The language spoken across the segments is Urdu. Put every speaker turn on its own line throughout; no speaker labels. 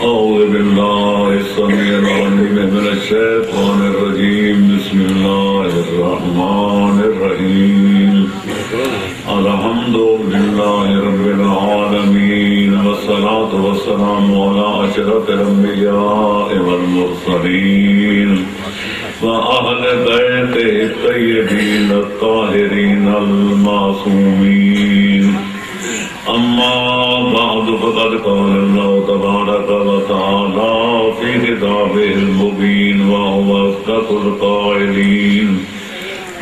أعوذ بالله السميع العليم من الشيطان الرجيم بسم الله الرحمن الرحيم الحمد لله رب العالمين والصلاة والسلام على أشرف الأنبياء والمرسلين وأهل بيته الطيبين الطاهرين المعصومين أما بعد فقد قال الله تبارك وتعالى في كتابه المبين وهو أصدق القائلين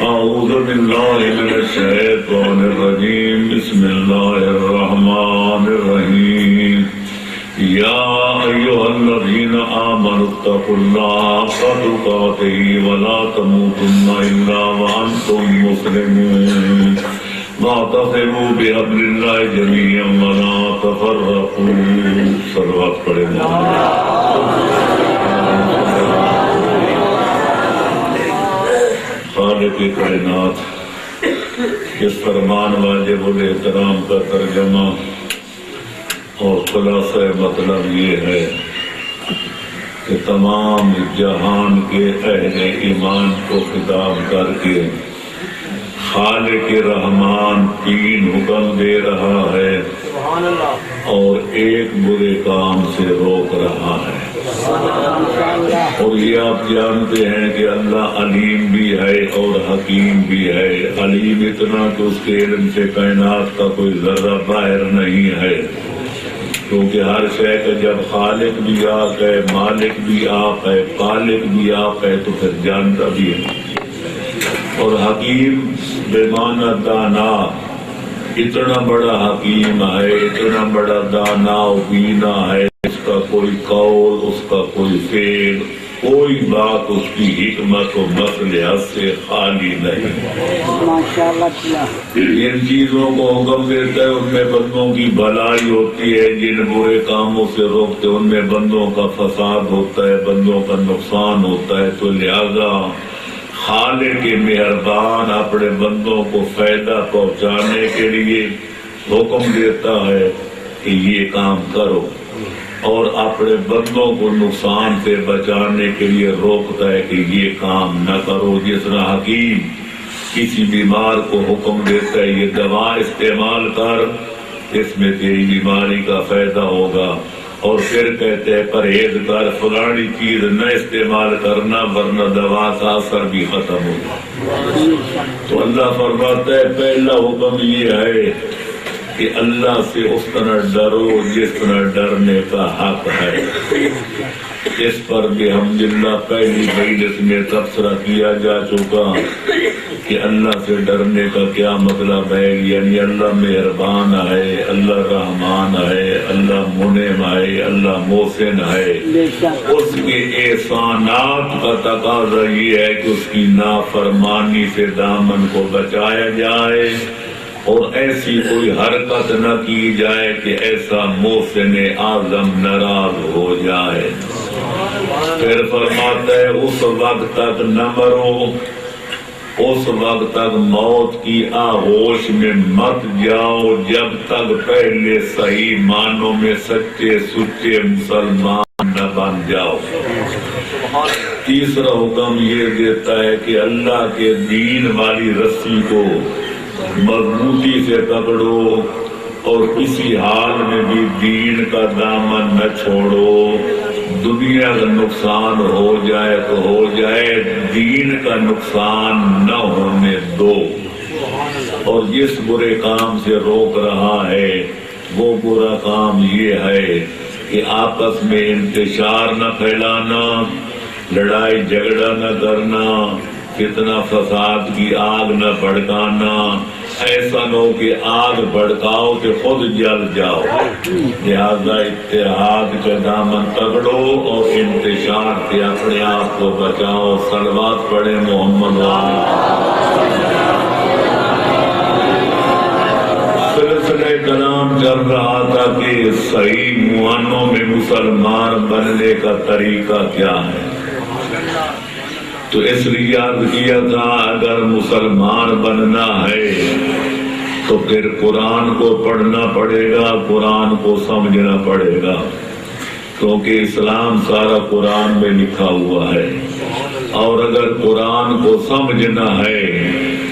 أعوذ بالله من الشيطان الرجيم بسم الله الرحمن الرحيم يا أيها الذين آمنوا اتقوا الله حق تقاته ولا تموتن إلا وأنتم مسلمون واعتصموا بحبل الله جميعا ولا تفرقوا صلوات پڑھیں خالق کائنات اس فرمان واجب الاحترام کا ترجمہ اور خلاصہ مطلب یہ ہے کہ تمام جہان کے اہل ایمان کو خطاب کر کے خالق رحمان تین حکم دے رہا ہے اور ایک برے کام سے روک رہا ہے۔ اور یہ آپ جانتے ہیں کہ اللہ علیم بھی ہے اور حکیم بھی ہے۔ علیم اتنا کہ اس کے علم سے کائنات کا کوئی ذرہ باہر نہیں ہے، کیونکہ ہر شے کا جب خالق بھی آپ ہے، مالک بھی آپ ہے، خالق بھی آپ ہے تو پھر جانتا بھی ہے۔ اور حکیم بمعنی دانا، اتنا بڑا حکیم ہے، اتنا بڑا دانا و بینا ہے، اس کا کوئی قول، اس کا کوئی فعل، کوئی بات اس کی حکمت و مصلحت سے خالی نہیں۔ جن چیزوں کو حکم دیتا ہے ان میں بندوں کی بھلائی ہوتی ہے، جن برے کاموں سے روکتے ان میں بندوں کا فساد ہوتا ہے، بندوں کا نقصان ہوتا ہے۔ تو لہذا خالق مہربان اپنے بندوں کو فائدہ پہنچانے کے لیے حکم دیتا ہے کہ یہ کام کرو، اور اپنے بندوں کو نقصان سے بچانے کے لیے روکتا ہے کہ یہ کام نہ کرو۔ جس طرح حکیم کسی بیمار کو حکم دیتا ہے یہ دوا استعمال کر، اس میں تیری بیماری کا فائدہ ہوگا، اور پھر کہتے ہیں پرہیز کر، فلانی چیز نہ استعمال کرنا ورنہ دوا کا اثر بھی ختم ہوگا۔ تو اللہ فرماتا ہے پہلا حکم یہ ہے کہ اللہ سے اس طرح ڈرو جس طرح ڈرنے کا حق ہے۔ اس پر بھی الحمدللہ پہلی مجلس میں تبصرہ کیا جا چکا کہ اللہ سے ڈرنے کا کیا مطلب ہے، یعنی اللہ مہربان ہے، اللہ رحمان ہے، اللہ منعم ہے، اللہ محسن ہے۔ اس کے احسانات کا تقاضا یہ ہے کہ اس کی نافرمانی سے دامن کو بچایا جائے، اور ایسی کوئی حرکت نہ کی جائے کہ ایسا محسن اعظم ناراض ہو جائے۔ پھر فرماتا ہے اس وقت تک نہ مرو، اس وقت تک موت کی آغوش میں مت جاؤ جب تک پہلے صحیح معنوں میں سچے سچے مسلمان نہ بن جاؤ۔ تیسرا حکم یہ دیتا ہے کہ اللہ کے دین والی رسی کو مضبوطی سے پکڑو، اور کسی حال میں بھی دین کا دامن نہ چھوڑو۔ دنیا کا نقصان ہو جائے تو ہو جائے، دین کا نقصان نہ ہونے دو۔ اور جس برے کام سے روک رہا ہے وہ برا کام یہ ہے کہ آپس میں انتشار نہ پھیلانا، لڑائی جھگڑا نہ کرنا، فتنہ فساد کی آگ نہ بھڑکانا۔ ایسا نہ ہو کہ آگ بھڑکاؤ کہ خود جل جاؤ۔ لہذا اتحاد کا دامن پکڑو اور انتشار سے اپنے آپ کو بچاؤ۔ صلوات پڑھے محمد والے۔ سلسلہ کلام چل رہا تھا کہ صحیح معانوں میں مسلمان بننے کا طریقہ کیا ہے، تو اس لیے یاد کیا تھا اگر مسلمان بننا ہے تو پھر قرآن کو پڑھنا پڑے گا، قرآن کو سمجھنا پڑے گا۔ کیونکہ اسلام سارا قرآن میں لکھا ہوا ہے، اور اگر قرآن کو سمجھنا ہے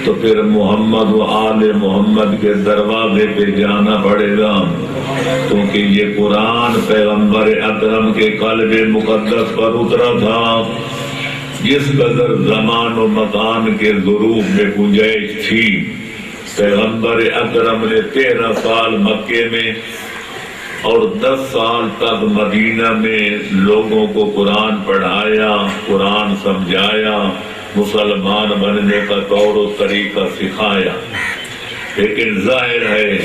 تو پھر محمد و آل محمد کے دروازے پہ جانا پڑے گا، کیونکہ یہ قرآن پیغمبر اکرم کے قلب مقدس پر اترا تھا۔ جس قدر زمان و مکان کے ظروف میں گنجائش تھی، پیغمبر اکرم نے 13 سال مکے میں اور 10 سال تک مدینہ میں لوگوں کو قرآن پڑھایا، قرآن سمجھایا، مسلمان بننے کا طور و طریقہ سکھایا۔ لیکن ظاہر ہے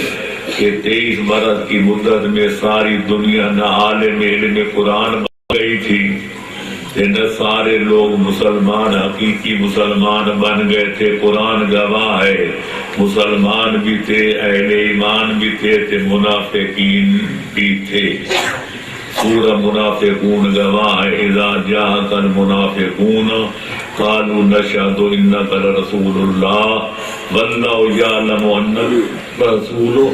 کہ 23 برس کی مدت میں ساری دنیا نہ عالم علم قرآن بن گئی تھی کہ نہ سارے لوگ مسلمان حقیقی مسلمان بن گئے تھے۔ قرآن گواہ ہے، مسلمان بھی تھے، اہل ایمان بھی تھے، منافقین بھی تھے۔ سورہ منافقون گواہ ہے، اذا جاءک المنافقون قالوا نشهد انک لرسول اللہ واللہ یعلم انک رسولہ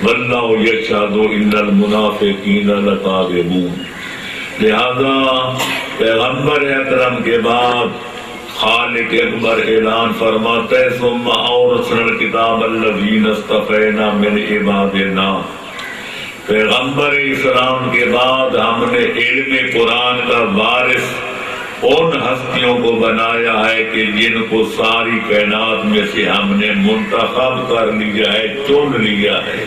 واللہ یشہد ان المنافقین لکاذبون۔ لہذا پیغمبر اکرم کے بعد خالق اکبر اعلان فرماتا ہے ثم اورثنا الکتاب الذین اصطفینا من عبادنا۔ پیغمبر اسلام کے بعد ہم نے علم قرآن کا وارث ان ہستیوں کو بنایا ہے کہ جن کو ساری کائنات میں سے ہم نے منتخب کر لیا ہے، چن لیا ہے۔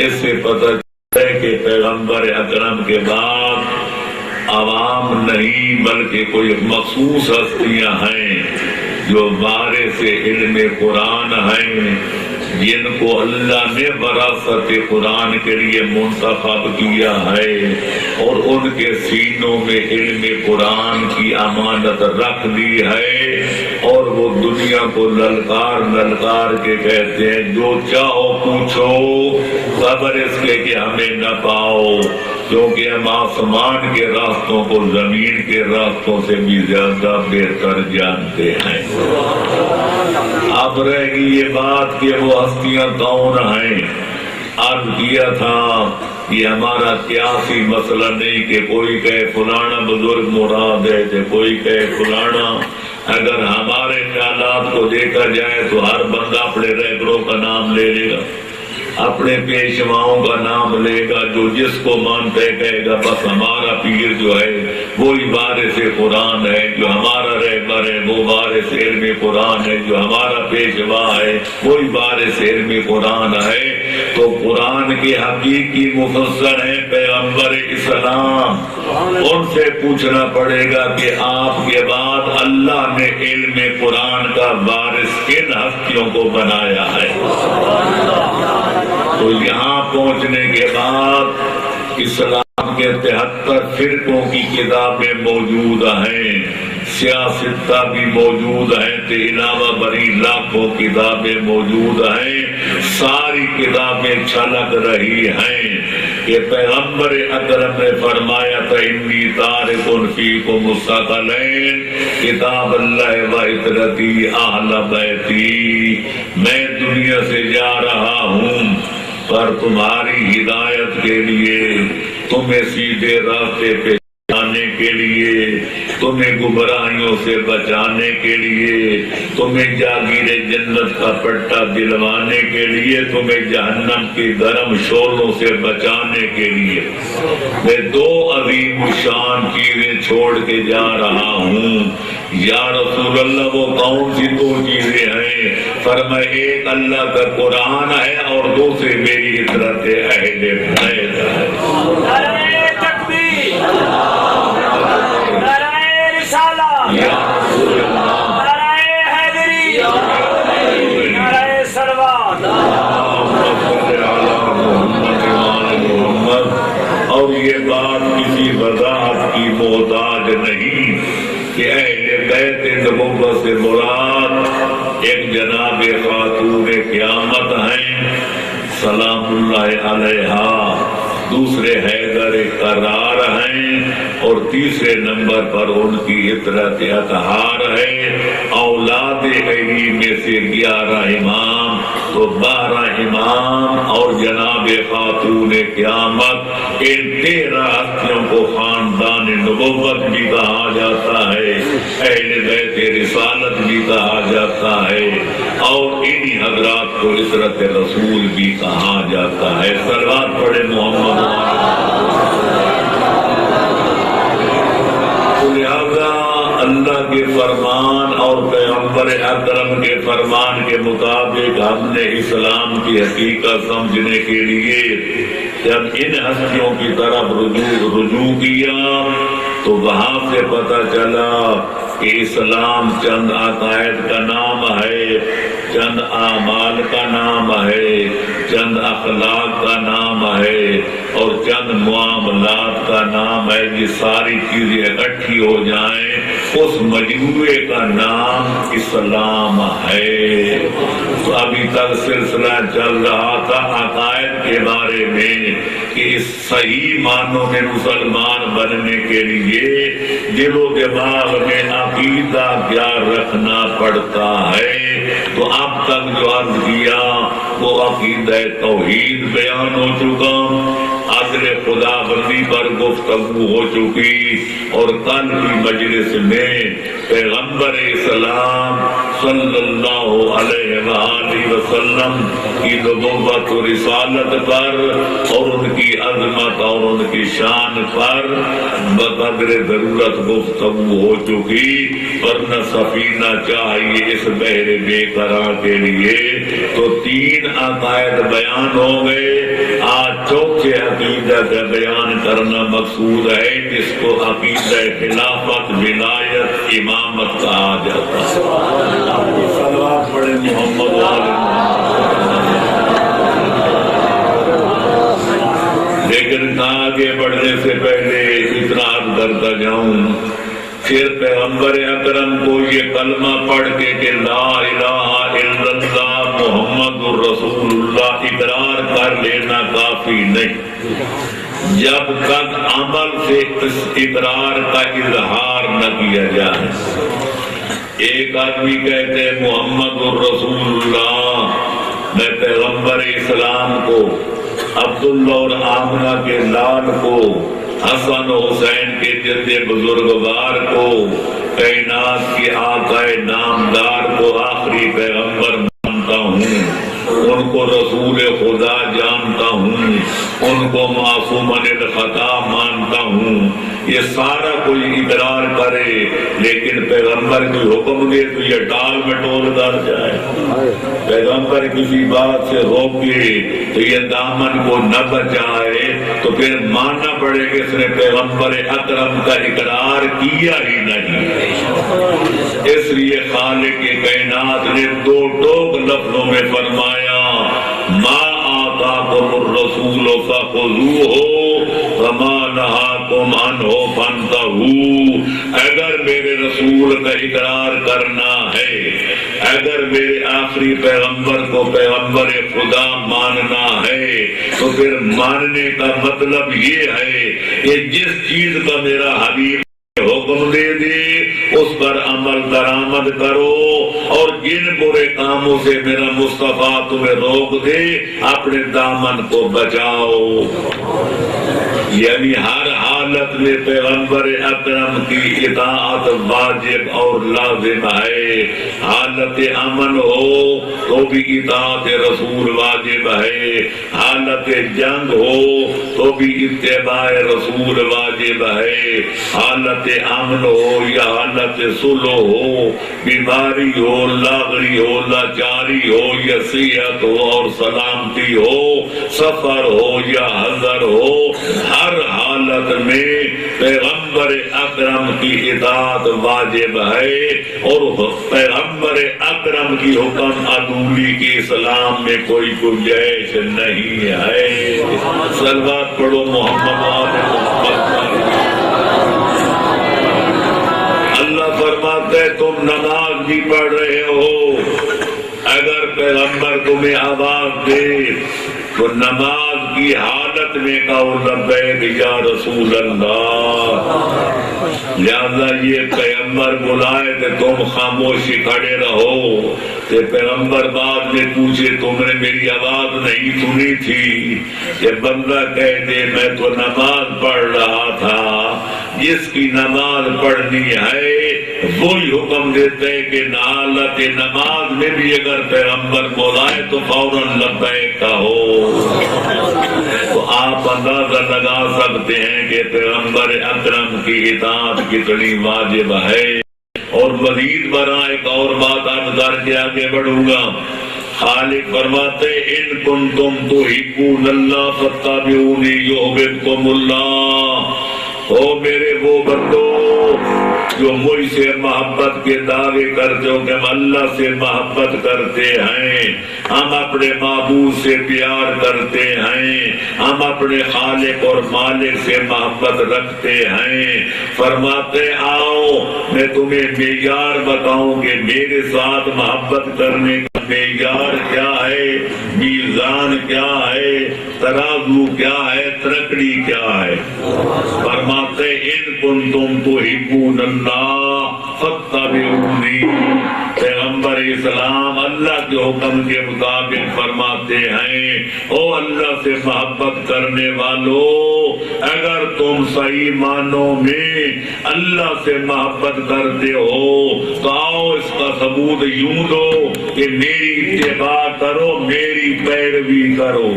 اس سے پتہ چلتا ہے کہ پیغمبر اکرم کے بعد عوام نہیں بلکہ کوئی مخصوص ہستیاں ہیں جو وارث علم قرآن ہیں، جن کو اللہ نے وراثت قرآن کے لیے منتخب کیا ہے اور ان کے سینوں میں علم قرآن کی امانت رکھ دی ہے، اور وہ دنیا کو للکار للکار کے کہتے ہیں جو چاہو پوچھو، خبر اس کے کہ ہمیں نہ پاؤ، کیونکہ ہم آسمان کے راستوں کو زمین کے راستوں سے بھی زیادہ بہتر جانتے ہیں۔ اب رہ گئی یہ بات کہ وہ ہستیاں کون ہیں۔ عرض کیا تھا یہ ہمارا قیاسی مسئلہ نہیں کہ کوئی کہے فلانا بزرگ مراد ہے تو کوئی کہے فلانا۔ اگر ہمارے خیالات کو دیکھا جائے تو ہر بندہ اپنے رہبروں کا نام لے لے گا، اپنے پیشواؤں کا نام لے گا، جو جس کو مانتا ہے کہے گا بس ہمارا پیر جو ہے وہی وارث قرآن ہے، جو ہمارا رہبر ہے وہ وارث علم قرآن ہے، جو ہمارا پیشوا ہے وہی وارث علم قرآن ہے۔ تو قرآن کے حقیقی مفسر ہیں پیغمبر اسلام، ان سے پوچھنا پڑے گا کہ آپ کے بعد اللہ نے علم قرآن کا وارث کن ہستیوں کو بنایا ہے۔ تو یہاں پہنچنے کے بعد اسلام کے 73 فرقوں کی کتابیں موجود ہیں، سیاستہ بھی موجود ہیں، تو علاوہ بری لاکھوں کتابیں موجود ہیں۔ ساری کتابیں چھلک رہی ہیں کہ پیغمبر اکرم نے فرمایا تھا انی تارک فیکم الثقلین کتاب اللہ و عترتی اہل بیتی، میں دنیا سے جا رہا ہوں پر تمہاری ہدایت کے لیے، تمہیں سیدھے راستے پہ جانے کے لیے، تمہیں گمراہیوں سے بچانے کے لیے، تمہیں جاگیر جنت کا پٹا دلوانے کے لیے، تمہیں جہنم کی گرم شعلوں سے بچانے کے لیے میں 2 عظیم شان چیزیں چھوڑ کے جا رہا ہوں۔ یا رسول اللہ وہ کون سی 2 چیزیں ہیں؟ فرمایا ایک اللہ کا قرآن ہے اور دوسری میری عترت اہل بیت ہے۔ نعرہ تکبیر، نعرہ رسالہ، نعرہ حیدری، نعرہ صلوات۔ اور یہ بات کسی وضاحت کی محتاج نہیں کہ اہل بیت نبوت سے مراد ایک جناب خاتون قیامت ہیں سلام اللہ علیہا، دوسرے حیدر قرار ہیں، اور تیسرے نمبر پر ان کی عطرت اطہار ہے۔ اولاد علی میں سے 11 امام تو 12 امام اور جناب خاتون قیامت ان 13 ہستیوں کو خاندان نبوت بھی کہا جاتا ہے، اہل بیت رسالت بھی کہا جاتا ہے، اور انہی حضرات کو عترت رسول بھی کہا جاتا ہے۔ صلوات پڑھے محمد۔ لہذا اللہ کے فرمان اور پیغمبر اکرم کے فرمان کے مطابق ہم نے اسلام کی حقیقت سمجھنے کے لیے جب ان ہستیوں کی طرف رجوع کیا تو وہاں سے پتہ چلا کہ اسلام چند عقائد کا نام ہے، چند اعمال کا نام ہے، چند اخلاق کا نام ہے اور چند معاملات کا نام ہے۔ یہ ساری چیزیں اکٹھی ہو جائیں اس مجموعے کا نام اسلام ہے۔ تو ابھی تک سلسلہ چل رہا تھا عقائد کے بارے میں کہ اس صحیح معنوں میں مسلمان بننے کے لیے دل و دماغ میں عقیدہ کیا رکھنا پڑتا ہے۔ تو اب تک جو عرض کیا وہ عقیدہ توحید بیان ہو چکا، عدل خدا بندی پر گفتگو ہو چکی، اور کل کی مجلس میں پیغمبر اسلام صلی اللہ علیہ وآلہ وسلم کی نبوت و رسالت پر اور ان کی عظمت اور ان کی شان پر بقدر ضرورت گفتگو ہو چکی، ورنہ سفینہ چاہیے اس بحر بے قرار کے لیے تو 3 عقائد بیان ہو گئے۔ آج چوتھے عقیدہ کا بیان کرنا مقصود ہے جس کو عقیدہ خلافت، ولایت، امامت کہا جاتا ہے۔ صلوات پڑھے محمد والے۔ لیکن آگے بڑھنے سے پہلے اتنا عرض کرتا جاؤں، پھر پیغمبر اکرم کو یہ کلمہ پڑھ کے کہ لا الہ الا اللہ محمد الرسول اللہ اقرار کر لینا کافی نہیں جب تک عمل سے اس اقرار کا اظہار نہ کیا جائے۔ ایک آدمی کہتے ہیں محمد الرسول اللہ، میں پیغمبر اسلام کو، عبداللہ اور آمنہ کے لال کو، حسن و حسین کے جد بزرگوار کو، کائنات کے آقا نامدار کو آخری پیغمبر مانتا ہوں، ان کو رسول خدا جانتا ہوں، ان کو معصوم عن الخطا مانتا ہوں۔ یہ سارا کوئی اقرار کرے لیکن پیغمبر کی حکم دے تو یہ ٹال مٹول کر جائے، پیغمبر کسی بات سے روکے تو یہ دامن کو نہ بچائے تو پھر ماننا پڑے کہ اس نے پیغمبر اکرم کا اقرار کیا ہی نہیں۔ اس لیے خالق کائنات نے 2 ٹوک لفظوں میں فرمایا ما آتاکم الرسول فخذوہ وما نہاکم عنہ فانتہوا۔ اگر میرے رسول کا اقرار کرنا ہے، اگر میرے آخری پیغمبر کو پیغمبر خدا ماننا ہے تو پھر ماننے کا مطلب یہ ہے کہ جس چیز کا میرا حبیب حکم دے دے اس پر عمل درآمد کرو، اور جن برے کاموں سے میرا مصطفیٰ تمہیں روک دے اپنے دامن کو بچاؤ۔ یعنی ہر حالت میں پیغمبر اکرم کی اطاعت واجب اور لازم ہے۔ حالت امن ہو تو بھی اطاعت رسول واجب ہے، حالت جنگ ہو تو بھی اتباع رسول واجب ہے، حالت امن ہو یا حالت صلح ہو، بیماری ہو، لاغری ہو، لاچاری ہو یا صحت ہو اور سلامتی ہو، سفر ہو یا حضر ہو، ہر حالت میں پیغمبر اکرم کی اطاعت واجب ہے، اور پیغمبر اکرم کی حکم عدولی کی اسلام میں کوئی گنجائش نہیں ہے۔ صلوات پڑھو محمد اللہ فرماتے تم نماز بھی پڑھ رہے ہو، اگر پیغمبر تمہیں آواز دے تو نماز کی حالت میں کہو لبیک یا رسول اللہ۔ لہذا یہ پیغمبر بلائے تو تم خاموشی کھڑے رہو، کہ پیغمبر بعد میں پوچھے تم نے میری آواز نہیں سنی تھی؟ کہ بندہ کہہ دے میں تو نماز پڑھ رہا تھا، جس کی نماز پڑھنی ہے وہی حکم دیتے ہیں کہ حالت نماز میں بھی اگر پیغمبر بلائے تو فوراً لبیک کہو۔ تو آپ اندازہ لگا سکتے ہیں کہ پیغمبر اکرم کی اطاعت کتنی واجب ہے۔ اور مزید برآں ایک اور بات عرض کر کے آگے بڑھوں گا۔ خالق فرماتے ان کنتم تحبون اللہ فاتبعونی یحببکم اللہ۔ او میرے وہ بندو جو مجھ سے محبت کے دعوے کرتے ہو کہ ہم اللہ سے محبت کرتے ہیں، ہم اپنے معبود سے پیار کرتے ہیں، ہم اپنے خالق اور مالک سے محبت رکھتے ہیں، فرماتے آؤ میں تمہیں معیار بتاؤں کہ میرے ساتھ محبت کرنے کا معیار کیا ہے، میزان کیا ہے، ترازو کیا ہے، ترکڑی کیا ہے۔ فرماتے ان کنتم تحبون اللہ فاتبعونی۔ پیغمبر اسلام اللہ کے حکم کے مطابق فرماتے ہیں او اللہ سے محبت کرنے والو، اگر تم صحیح معنوں میں اللہ سے محبت کرتے ہو تو آؤ اس کا ثبوت یوں دو کہ میری اتباع کرو، میری پیروی کرو۔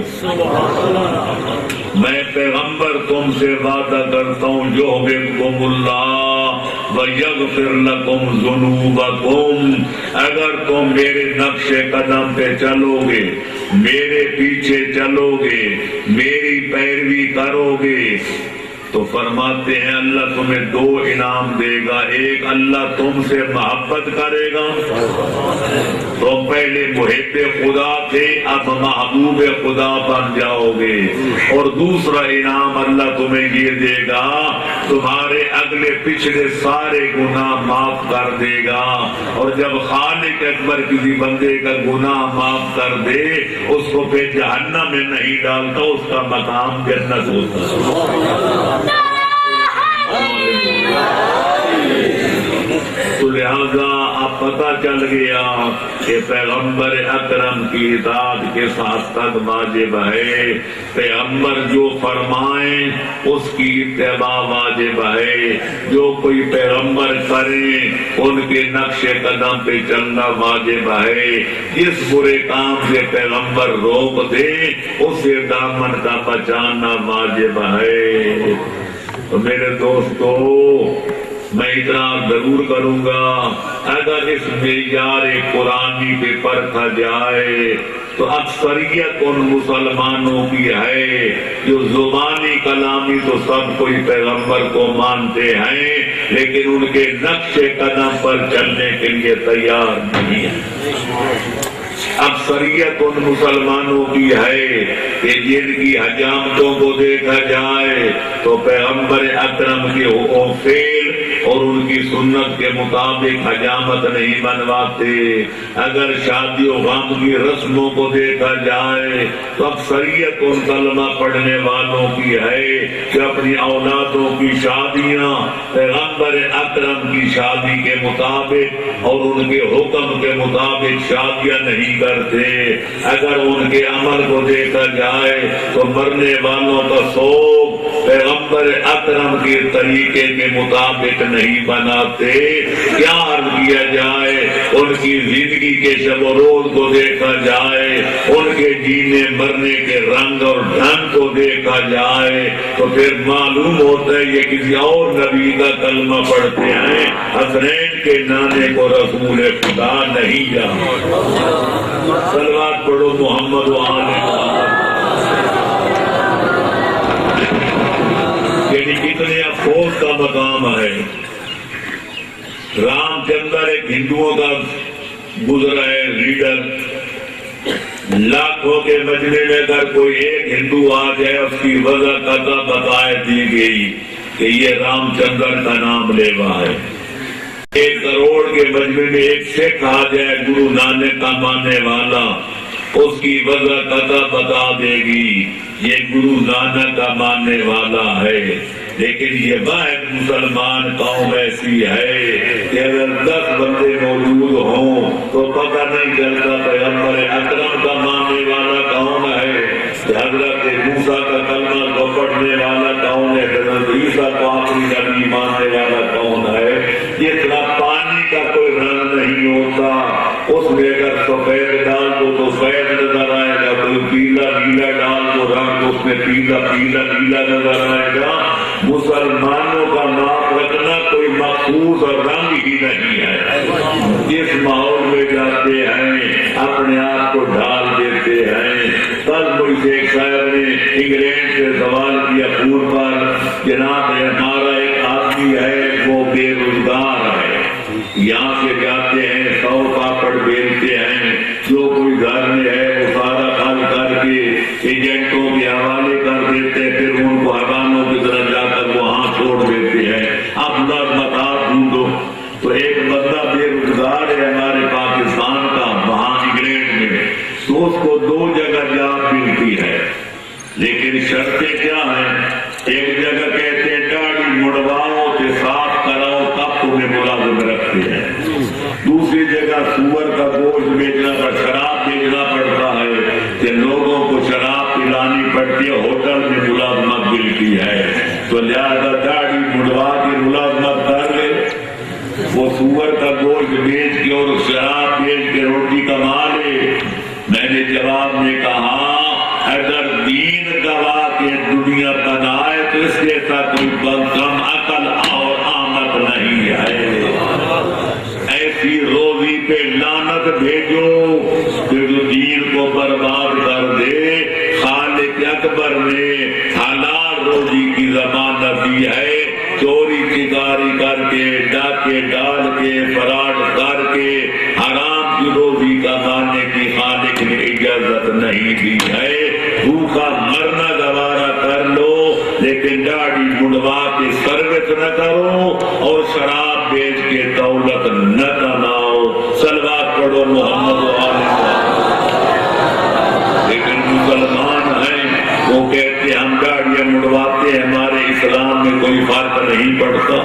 میں پیغمبر تم سے وعدہ کرتا ہوں یحببکم اللہ ویغفر لکم ذنوبکم۔ اگر تم میرے نقش قدم پہ چلو گے، میرے پیچھے چلو گے، میری پیروی کرو گے تو فرماتے ہیں اللہ تمہیں دو انعام دے گا۔ ایک اللہ تم سے محبت کرے گا، تو پہلے محب خدا تھے اب محبوب خدا بن جاؤ گے، اور دوسرا انعام اللہ تمہیں یہ دے گا تمہارے اگلے پچھلے سارے گناہ معاف کر دے گا۔ اور جب خالق اکبر کسی بندے کا گناہ معاف کر دے اس کو پھر جہنم میں نہیں ڈالتا، اس کا مقام جنت ہوتا ہے۔ تو لہذا اب پتہ چل گیا کہ پیغمبر اکرم کی اطاعت کے ساتھ تک واجب ہے، پیغمبر جو فرمائیں اس کی اتباع واجب ہے، جو کوئی پیغمبر کرے ان کے نقش قدم پہ چلنا واجب ہے، جس برے کام سے پیغمبر روک دے اسے دامن کا بچانا واجب ہے۔ تو میرے دوستو میں اتنا ضرور کروں گا، اگر اس معیار قرآنی پہ پرکھا جائے تو اکثریت ان مسلمانوں کی ہے جو زبانی کلامی تو سب کوئی پیغمبر کو مانتے ہیں لیکن ان کے نقش قدم پر چلنے کے لیے تیار نہیں ہے۔ اکثریت ان مسلمانوں کی ہے کہ جن کی حجامتوں کو دیکھا جائے تو پیغمبر اکرم کے حکم فعل اور ان کی سنت کے مطابق حجامت نہیں بنواتے۔ اگر شادی و غم کی رسموں کو دیکھا جائے تو اکثریت ان کلمہ پڑھنے والوں کی ہے کہ اپنی اولادوں کی شادیاں پیغمبر اکرم کی شادی کے مطابق اور ان کے حکم کے مطابق شادیاں نہیں کرتے۔ اگر ان کے عمل کو دیکھا جائے تو مرنے والوں کا سوگ پیغمبر اکرم کے طریقے کے مطابق نہیں بناتے۔ کیا عرض کیا جائے، ان کی زندگی کے شب و روز کو دیکھا جائے، ان کے جینے مرنے کے رنگ اور ڈھنگ کو دیکھا جائے تو پھر معلوم ہوتا ہے یہ کسی اور نبی کا کلمہ پڑھتے ہیں، حسنین کے نانے کو رسول خدا نہیں جانتے۔ صلوات پڑھو محمد و آل محمد۔ یعنی کتنے افسوس کا مقام ہے۔ رام چندر ایک ہندوؤں کا گزرا ہے لیڈر، لاکھوں کے مجمع میں اگر کوئی ایک ہندو آ جائے اس کی وجہ قطع بتائے دی گئی کہ یہ رام چندر کا نام لیوا ہے۔ 1 کروڑ کے مجمع میں ایک سکھ آ جائے گرو نانک کا ماننے والا، اس کی وجہ قطع بتا دے گی یہ گرو نانک کا ماننے والا ہے، لیکن یہ واحد مسلمان قوم ایسی ہے کہ اگر 10 بندے موجود ہوں تو پتہ نہیں چلتا پیغمبر اکرم کا ماننے والا کون ہے، حضرت موسیٰ کا کلمہ کو پڑھنے والا کون ہے، حضرت عیسیٰ کو آخری نبی ماننے والا کون ہے۔ یہ طرح پانی کا کوئی رنگ نہیں ہوتا، اس میں اگر سفید ڈال دو تو سفید نظر آئے گا، کوئی پیلا نیلا ڈال دو رنگ اس میں پیلا پیلا نیلا نظر آئے گا۔ مسلمانوں کا نام رکھنا کوئی مخصوص اور رنگ ہی نہیں ہے، جس ماحول میں جاتے ہیں اپنے آپ کو ڈال دیتے ہیں۔ کل مجھ سے ایک شاعر نے انگلینڈ سے سوال کیا پور پر، جناب ہمارا ایک آدمی ہے وہ بے روزگار ہے، یہاں سے جاتے ہیں 100 پاپڑ بیچتے ہیں، جو کوئی گھر میں ہے وہ سارا حل کر کے ایجنٹوں کے حوالے کر دیتے، پھر ان کو حکاموں کی طرح جا کر وہاں چھوڑ دیتے ہیں، اب لگ مکان ڈھونڈو۔ تو ایک بندہ بے روزگار ہے ہمارے پاکستان کا وہاں انگلینڈ میں، تو اس کو 2 جگہ جاب ملتی ہے، لیکن شرطیں کیا ہیں؟ ایک جگہ کہتے ہیں داڑھی مڑواؤ تے صاف کراؤ تب تمہیں ملازم رکھتے ہیں، دوسری جگہ سور کا گوشت بیچنا پر شراب بیچنا پڑتا ہے کہ لوگوں کو شراب پلانی پڑتی ہے، ہوٹل میں ملازمت ملتی ہے، تو لہذا داڑھی مڑوا کے ملازمت کر لے، وہ سور کا گوشت بیچ کے اور شراب بیچ کے روٹی کما لے۔ میں نے جواب میں کہا اگر دین گوا کے دنیا بنائے تو اس کے ساتھ کوئی کم عقل اور آمد نہیں ہے، ایسی روزی پہ لعنت بھیجو کہ جو دین کو برباد کر دے۔ خالق اکبر نے حلال روزی کی ضمانت دی ہے، چوری چکاری کر کے ڈاکے ڈال کے فراڈ کر کے حرام کی روزی کمانے کی خالق نے اجازت نہیں دی ہے۔ بھوکا مرنا گوارا کر لو لیکن داڑھی مڑوا کے سروس نہ کرو اور شراب بیچ کے دولت نہ کماؤ۔ صلوات پڑھو محمد و آل محمد۔ لیکن مسلمان ہیں وہ کہتے ہیں ہم داڑیاں مڑواتے ہیں، ہمارے اسلام میں کوئی فرق نہیں پڑتا،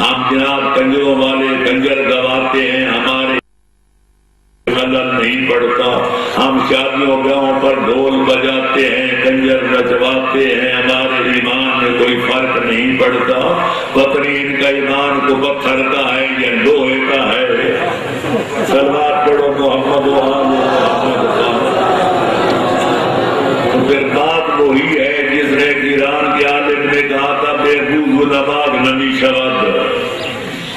ہم جناب کنجروں والے کنجر گواتے ہیں، ہمارے نہیں پڑتا، ہم شادیوں بیاہوں پر ڈھول بجاتے ہیں کنجر نچواتے ہیں، ہمارے ایمان میں کوئی فرق نہیں پڑتا۔ پتری ان کا ایمان کو پتھر کا ہے یا لوہے کا ہے؟ صلوات پڑھو محمد و آل محمد۔ تو پھر بات وہی ہے جس نے ایران کے عالم نے کہا تھا بے وضو نماز نمی شود،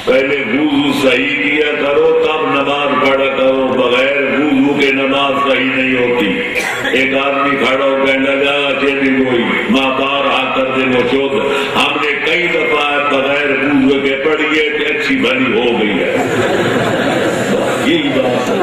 پہلے وضو صحیح کیا کرو تب نماز پڑھا کرو، بغیر وضو کے نماز صحیح نہیں ہوتی۔ ایک آدمی کھڑا ہو کہنے لگا چیزیں کوئی ماں بار آ کر دے وہ چود، ہم نے کئی دفعہ بغیر وضو کے پڑھی ہے کہ اچھی بھلی ہو گئی ہے۔ یہی بات ہے،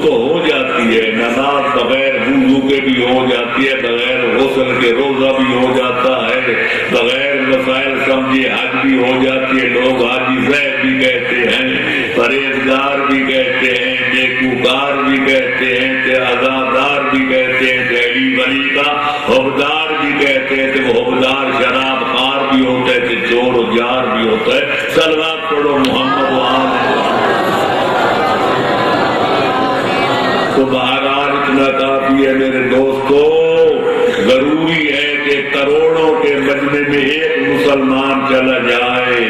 تو ہو جاتی ہے نماز بغیر وضو کے بھی ہو جاتی ہے، بغیر غسل کے روزہ بھی ہو جاتا ہے، بغیر مسائل سمجھے حج بھی ہو جاتی ہے، لوگ حاجی صاحب بھی کہتے ہیں، پرہیزگار بھی کہتے ہیں، نیکوکار بھی کہتے ہیں، عزادار بھی کہتے ہیں، دہلی ولی کا حبدار بھی کہتے ہیں، کہ وہ حبدار شراب خار بھی ہوتا ہے، کہ چور و جار بھی ہوتا ہے۔ صلوات پڑھو محمد و آل محمد۔ تو بہرحال اتنا کافی ہے میرے دوستو، ضروری ہے کہ کروڑوں کے مجمع میں ایک مسلمان چلا جائے،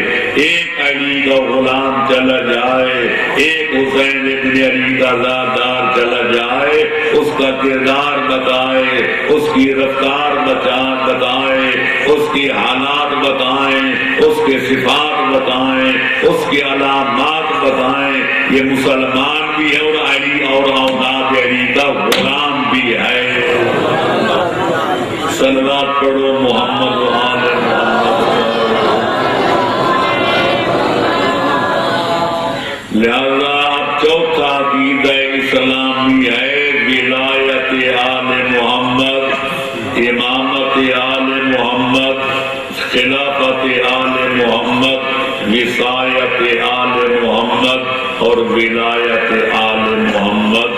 ایک علی کا غلام چلا جائے، ایک حسین ابن علی کا زادار چلا جائے، اس کا کردار بتائے، اس کی رفتار بتائے، اس کی حالات بتائیں، اس کے صفات بتائیں، اس کی علامات بتائیں، یہ مسلمان بھی ہے اور علی اور اولاد علی کا غلام بھی ہے۔ صلوات پڑھو محمد و آل محمد۔ لہذا اب چوتھا عقیدہ اسلامی ہے ولایت آل محمد، امامت آل محمد، خلافت آل محمد، وصایت آل محمد اور ولایت آل محمد۔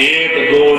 1-2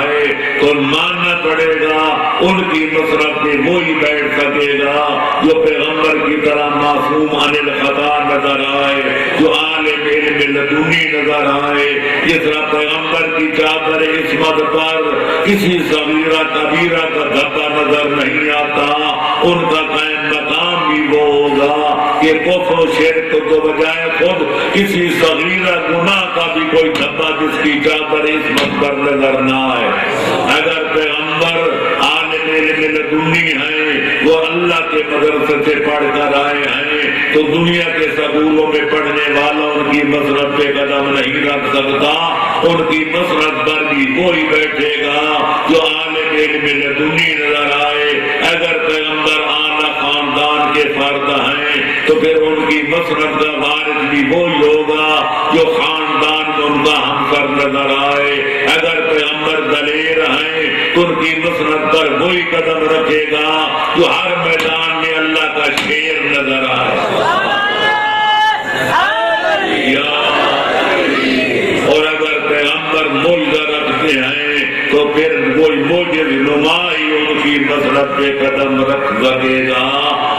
ہے تو ماننا پڑے گا ان کی مسرت پہ وہی بیٹھ سکے گا جو پیغمبر کی طرح معصوم عن الخطا نظر آئے، جو عالم علم لدنی نظر آئے، جس طرح پیغمبر کی چادر عصمت پر کسی صغیرہ کبیرہ کا دھبا نظر نہیں آتا، ان کا قائم مقام بھی وہ ہوگا کہ کفر و شرک تو بجائے خود کسی صغیرہ گناہ کا بھی کوئی دھبا جس کی چادر عصمت پر نظر نہ آئے۔ اگر پیغمبر عالم علم لدنی ہیں، وہ اللہ کے مدرسے سے پڑھ کر آئے ہیں، تو دنیا کے سکولوں میں پڑھنے والا ان کی مسرت پہ قدم نہیں رکھ سکتا، ان کی مسرت پر بھی کوئی بیٹھے گا جو عالم علم لدنی نظر آئے۔ اگر پیغمبر اعلیٰ خاندان کے فرد ہیں تو پھر ان کی مسرت کا وارث بھی وہی ہوگا جو خاندان میں ان کا ہمسر نظر آئے۔ اگر پیغمبر دلیر ہیں تو ان کی مسرت پر وہی قدم رکھے گا جو ہر میدان میں اللہ کا شیر نظر آئے۔ اور اگر پیغمبر موجزہ رکھتے ہیں تو پھر کوئی موجز نمائی ان کی مسرت پہ قدم رکھ سکے گا۔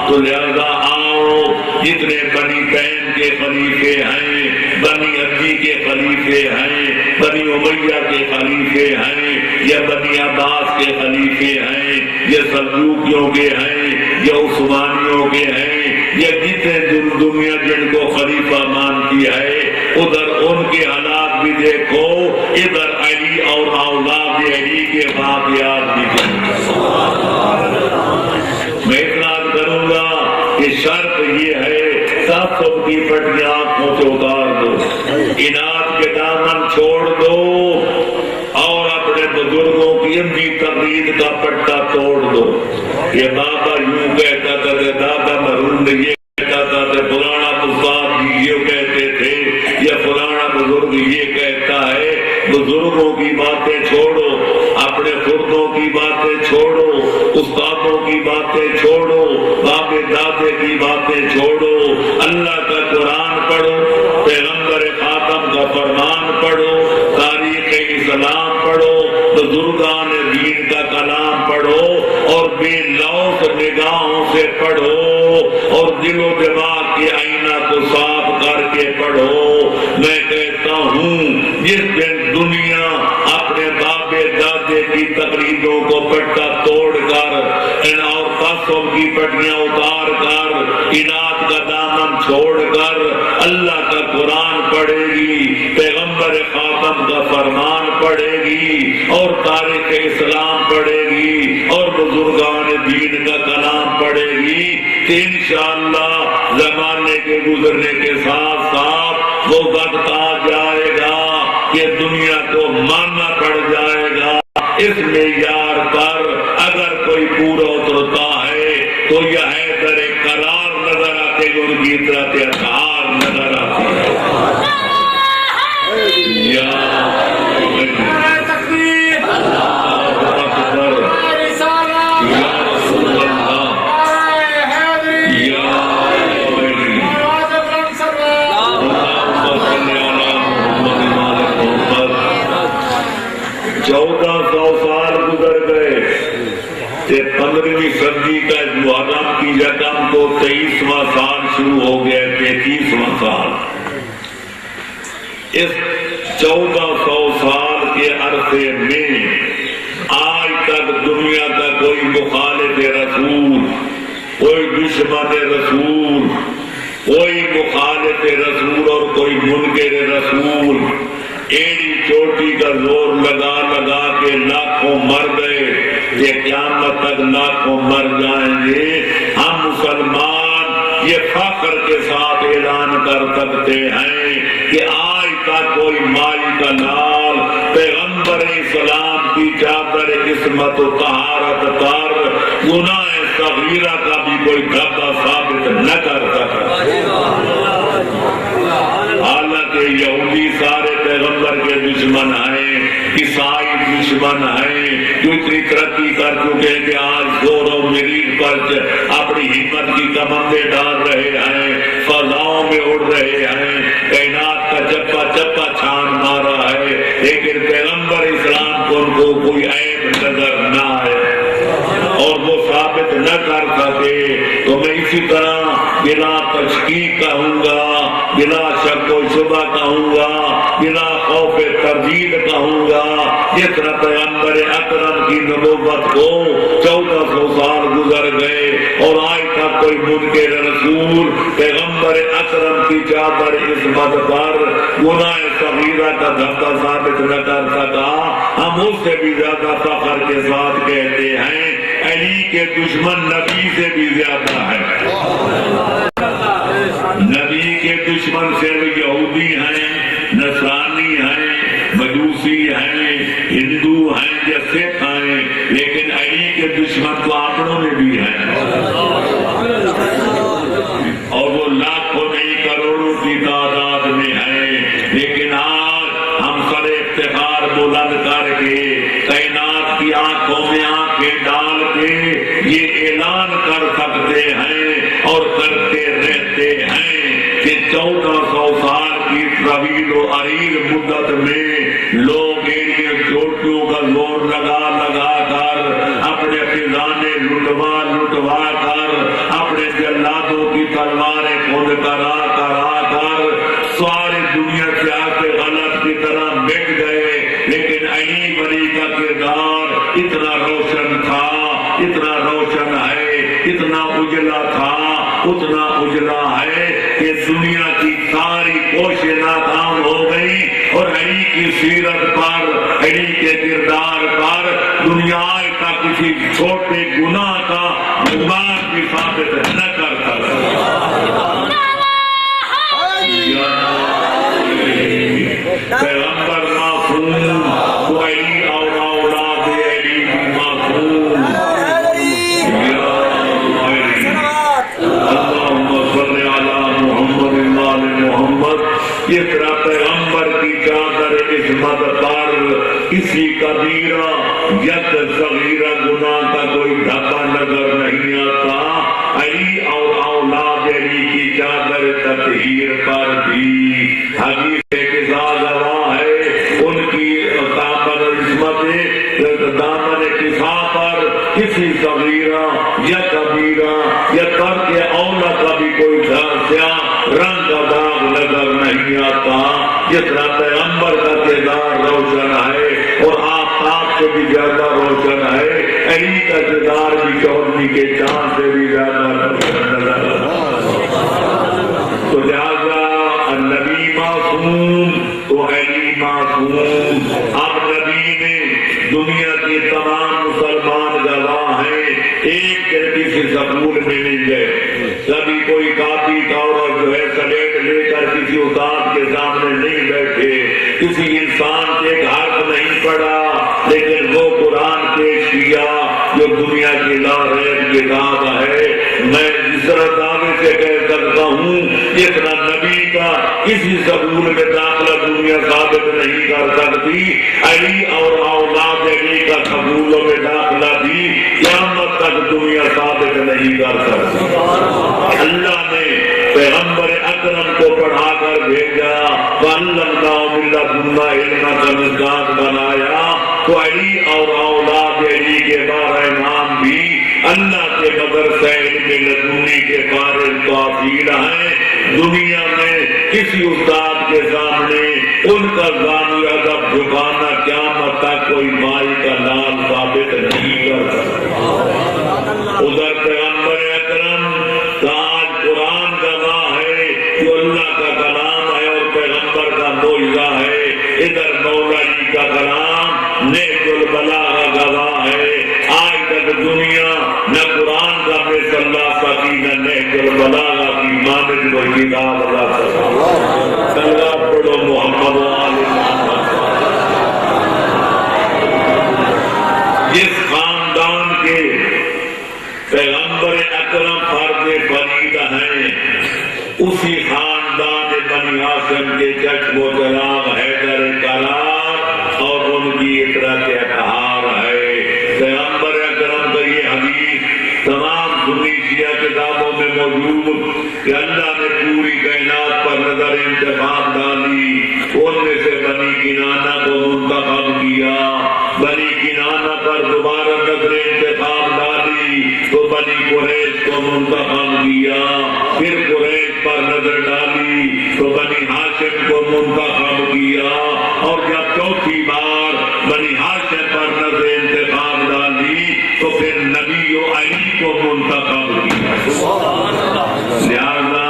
تو لہذا آؤ، جتنے بنی تیم کے خلیفے ہیں، بنی عدی کے خلیفے ہیں، بنی امیہ کے خلیفے ہیں، یا بنی عباس کے خلیفے ہیں، یا سلجوقیوں کے ہیں، یا عثمانیوں کے ہیں، یا جتنے دنیا جن کو خلیفہ مانتی ہے، ادھر ان کے حالات بھی دیکھو، ادھر علی اور اولاد علی کے واقعات بھی دیکھو۔ میں اتنا کروں گا کہ شرط یہ ہے، تعصب کی پٹیاں آنکھوں سے اتار دو، اناد کے دامن چھوڑ دو، اور اپنے بزرگوں کی اندھی تقلید کا پٹا توڑ دو۔ یہ بابا یوں کہتا تھا، دادا مرحوم نے یہ کہتا تھا، فلانا استاد جی یہ کہتے تھے، یا فلانا بزرگ یہ کہتا ہے۔ بزرگوں کی باتیں چھوڑو، اپنے خردوں کی باتیں چھوڑو، استادوں کی باتیں چھوڑو، باپ دادے کی باتیں چھوڑو، اللہ کا قرآن پڑھو، پیغمبر خاتم کا فرمان پڑھو، تاریخ اسلام پڑھو، بزرگان دین کا کلام پڑھو، اور بے لوث نگاہوں سے پڑھو، اور دل و دماغ کے آئینہ کو صاف کر کے پڑھو۔ میں کہتا ہوں جس دن دنیا اپنے باپ دادے کی تقریدوں کو پٹا توڑ کر اور تعصب کی پٹیاں اتار کر اناد کا دامن چھوڑ کر اللہ کا قرآن پڑھے گی، پیغمبر خاتم کا فرمان پڑھے گی، اور تاریخ اسلام پڑھے گی، اور بزرگان دین کا کلام پڑھے گی، کہ انشاءاللہ زمانے کے گزرنے کے ساتھ ساتھ وہ وقت آ جائے گا کہ دنیا کو ماننا پڑ جائے گا اس معیار پر۔ اگر کوئی پورا اترتا ہے تو یہ حیدر قرار نظر آتے جو ان کی اطلاعات اطہار نظر آتی ہے۔ کہ 15ویں صدی کا محرم کی رقم کو 23واں سال شروع ہو گیا، 33واں سال۔ اس 1400 سال کے عرصے میں آج تک دنیا کا کوئی مخالف رسول، کوئی دشمن رسول، کوئی مخالف رسول اور کوئی منکر رسول ایڑی چوٹی کا زور لگا لگا کے لاکھوں مر گئے، یہ قیامت تک لاکھوں مر جائیں گے۔ ہم مسلمان یہ فخر کے ساتھ اعلان کر سکتے ہیں کہ آج تک کوئی مائی کا لال پیغمبر اسلام کی چادر عصمت و طہارت پر گناہ صغیرہ کا بھی کوئی دھبا ثابت نہ کر سکا۔ حالانکہ یہودی سارے پیغمبر کے دشمن ہیں، عیسائی دشمن ہیں، جو اتنی ترقی کر چکے کہ آج زور و مریض پر اپنی ہمت کی کمندیں ڈال رہے ہیں، فضاؤں میں اڑ رہے ہیں، کائنات کا چپا چپا چھان مارا ہے، لیکن پیغمبر اسلام کو ان کو کوئی عیب نظر نہ آئے اور وہ ثابت نہ کر سکے، تو میں اسی طرح بلا تشکیک کہوں گا، بلا شک و شبہ کہوں گا، بلا خوف تردید کہوں گا، جس طرح پیغمبر اکرم کی نبوت کو 1400 سال گزر گئے اور آج تک کوئی منکر رسول پیغمبر اکرم کی چادر عصمت پر گناہ صغیرہ کا دھبا ثابت نہ کر سکا، ہم اس سے بھی زیادہ فخر کے ساتھ کہتے ہیں علی کے دشمن نبی سے بھی زیادہ ہے۔ نبی کے دشمن صرف یہودی ہیں، نصرانی ہیں، مجوسی ہیں، ہندو ہیں یا سکھ ہیں، لیکن علی کے دشمن تو اپنوں میں بھی ہیں، اور وہ لاکھوں نہیں کروڑوں کی تعداد میں ہیں، لیکن آج ہم سر افتخار بلند کر کے کائنات کی آنکھوں میں آنکھیں ڈال کے یہ اعلان کر سکتے ہیں اور کرتے رہتے ہیں کہ 1400 سال کی طویل و عریض مدت میں لوگ ایڑیوں چوٹیوں کا زور لگا لگا کر اپنے خزانے لٹوا کر اپنے جلادوں کی تلواریں خود کرا کر ساری دنیا سے آ کے غلط کی طرح مٹ گئے، لیکن علی ولی کا کردار اتنا روشن تھا، اتنا روشن ہے، اتنا اجلا تھا، اتنا اجلا ہے کہ دنیا کی ساری کوششیں ناکام ہو گئی اور علی کی سیرت پر، علی کے کردار پر دنیا کا کسی چھوٹے گناہ کا گمان بھی ثابت نہ کر سکتا۔ پیغمبر معصوم تو علی اور اولاد علی بھی معصوم۔ اللہم صلی علی محمد وآل محمد۔ اس طرح پیغمبر کی چادر عصمت پر کسی کبیرہ یا صغیرہ گناہ کا کوئی دھبا نظر نہیں آتا، علی اور اولاد علی کی چادر تطہیر پر بھی حدیث کے ساتھ گواہ ہے، ان کی دامن عصمت دامن کسا پر کسی صغیرہ یا کبیرہ یا ترک اولا کا بھی کوئی سیاہ رنگ کا داغ نظر نہیں آتا۔ جس طرح پیغمبر کا کردار روشن ہے اور آفتاب سے بھی زیادہ روشن ہے، علی کا کردار بھی چودھری کے چاند سے بھی زیادہ روشن نظر آتا۔ تو لہذا النبی معصوم تو علی معصوم۔ اب نبی نے دنیا کے تمام مسلمان گواہ ہیں، ایک دن کسی سکول میں نہیں گئے، کبھی کوئی کاپی اور جو ہے سلیٹ لے کر کسی استاد کے سامنے نہیں بیٹھے، کسی انسان کے حرف نہیں پڑھا، لیکن وہ قرآن پیش کیا جو دنیا کی لا ریب کتاب ہے۔ میں جس طرح دعوے سے کہہ سکتا ہوں، اس طرح نبی کا کسی سکول میں داخلہ دنیا ثابت نہیں کر سکتی، علی اور اولاد علی کا سکولوں میں داخلہ بھی قیامت تک دنیا ثابت نہیں کر سکتی۔ اللہ نے پیغمبر اکرم کو پڑھا کر بھیجا، وَعَلَّمْنَاهُ مِن لَّدُنَّا عِلْمًا کا مزاج بنایا، تو علی اور اولاد علی کے بارے نام بھی اللہ کے مدرسہ علم لدنی کے فارغ تعطیل ہیں۔ دنیا میں کسی استاد کے سامنے ان کا ذانی ادب جھکانا قیامت تک کوئی مائی کا لال ثابت نہیں کر سکتا۔ ادھر پیغمبر اکرم آج قرآن گواہ ہے جو اللہ کا کلام ہے اور پیغمبر کا معجزہ ہے، ادھر مولا علی کا کلام نہج البلاغہ گواہ ہے۔ آج تک دنیا نہ قرآن کا مثل لا سکی نہ نہج البلاغہ کی مانند کوئی کتاب لا سکا۔ کلمہ پڑھو محمد وآل محمد۔ جس خاندان کے پیغمبر اکرم فرد فریدہ ہیں، اسی خاندان بنی ہاشم کے چشم و چراغ حیدر کرار اور ان کی اطرت اطہار ہے۔ پیغمبر اکرم کا یہ حدیث تمام سنی شیعہ کتابوں میں موجود کہ اللہ نے پوری کائنات پر نظر انتخاب ڈالی، ان میں سے بنی کنانہ کو دیا، بنی کنانہ پر دوبارہ نظر انتخاب ڈالی تو بنی قریش کو منتخب کیا، پھر قریش پر نظر ڈالی تو بنی ہاشم کو منتخب کیا، اور جب چوتھی بار بنی ہاشم پر نظر انتخاب ڈالی تو پھر نبی و علی کو منتخب کیا۔ لہذا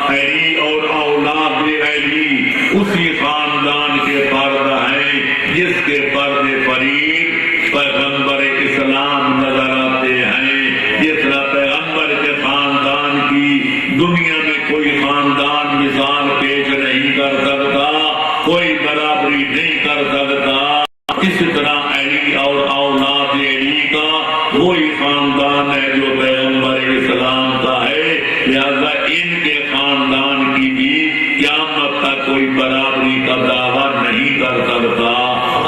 علی اور اولاد علی اسی خاندان کے فرد ہیں جس کے فرد فرید پیغمبر اسلام نظر آتے ہیں۔ جس طرح پیغمبر کے خاندان کی دنیا میں کوئی خاندان مثال پیش نہیں کر سکتا، کوئی برابری نہیں کر سکتا، اس طرح علی اور اولاد علی کا وہی خاندان ہے جو پیغمبر اسلام کا ہے، لہذا ان کے خاندان کی بھی قیامت تک کوئی برابری کا دعویٰ نہیں کر سکتا۔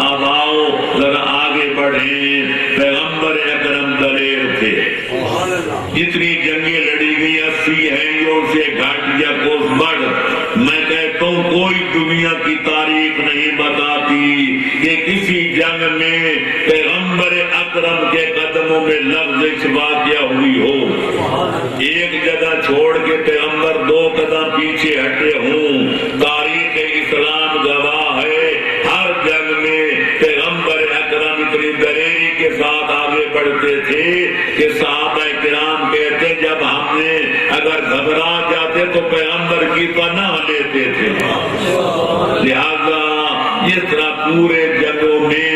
اب آؤ ذرا آگے بڑھیں۔ پیغمبر اکرم دلیر تھے، جتنی جنگیں لڑی گئی 80 ہینگوں سے گھٹ یا کوس بڑھ، میں کہتا ہوں کوئی دنیا کی تاریخ نہیں بتاتی کہ کسی جنگ میں پیغمبر اکرم کے قدموں میں لغزش واقع ہوئی ہو، ایک جگہ چھوڑ کے پیغمبر 2 قدم پیچھے ہٹے ہوں۔ تاریخ اسلام گواہ ہے، ہر جنگ میں پیغمبر اکرم اتنی دلیری کے ساتھ آگے بڑھتے تھے کہ صحابہ کرام کہتے جب ہم نے اگر گھبرا جاتے تو پیغمبر کی پناہ لیتے تھے۔ لہذا اس طرح پورے جنگوں میں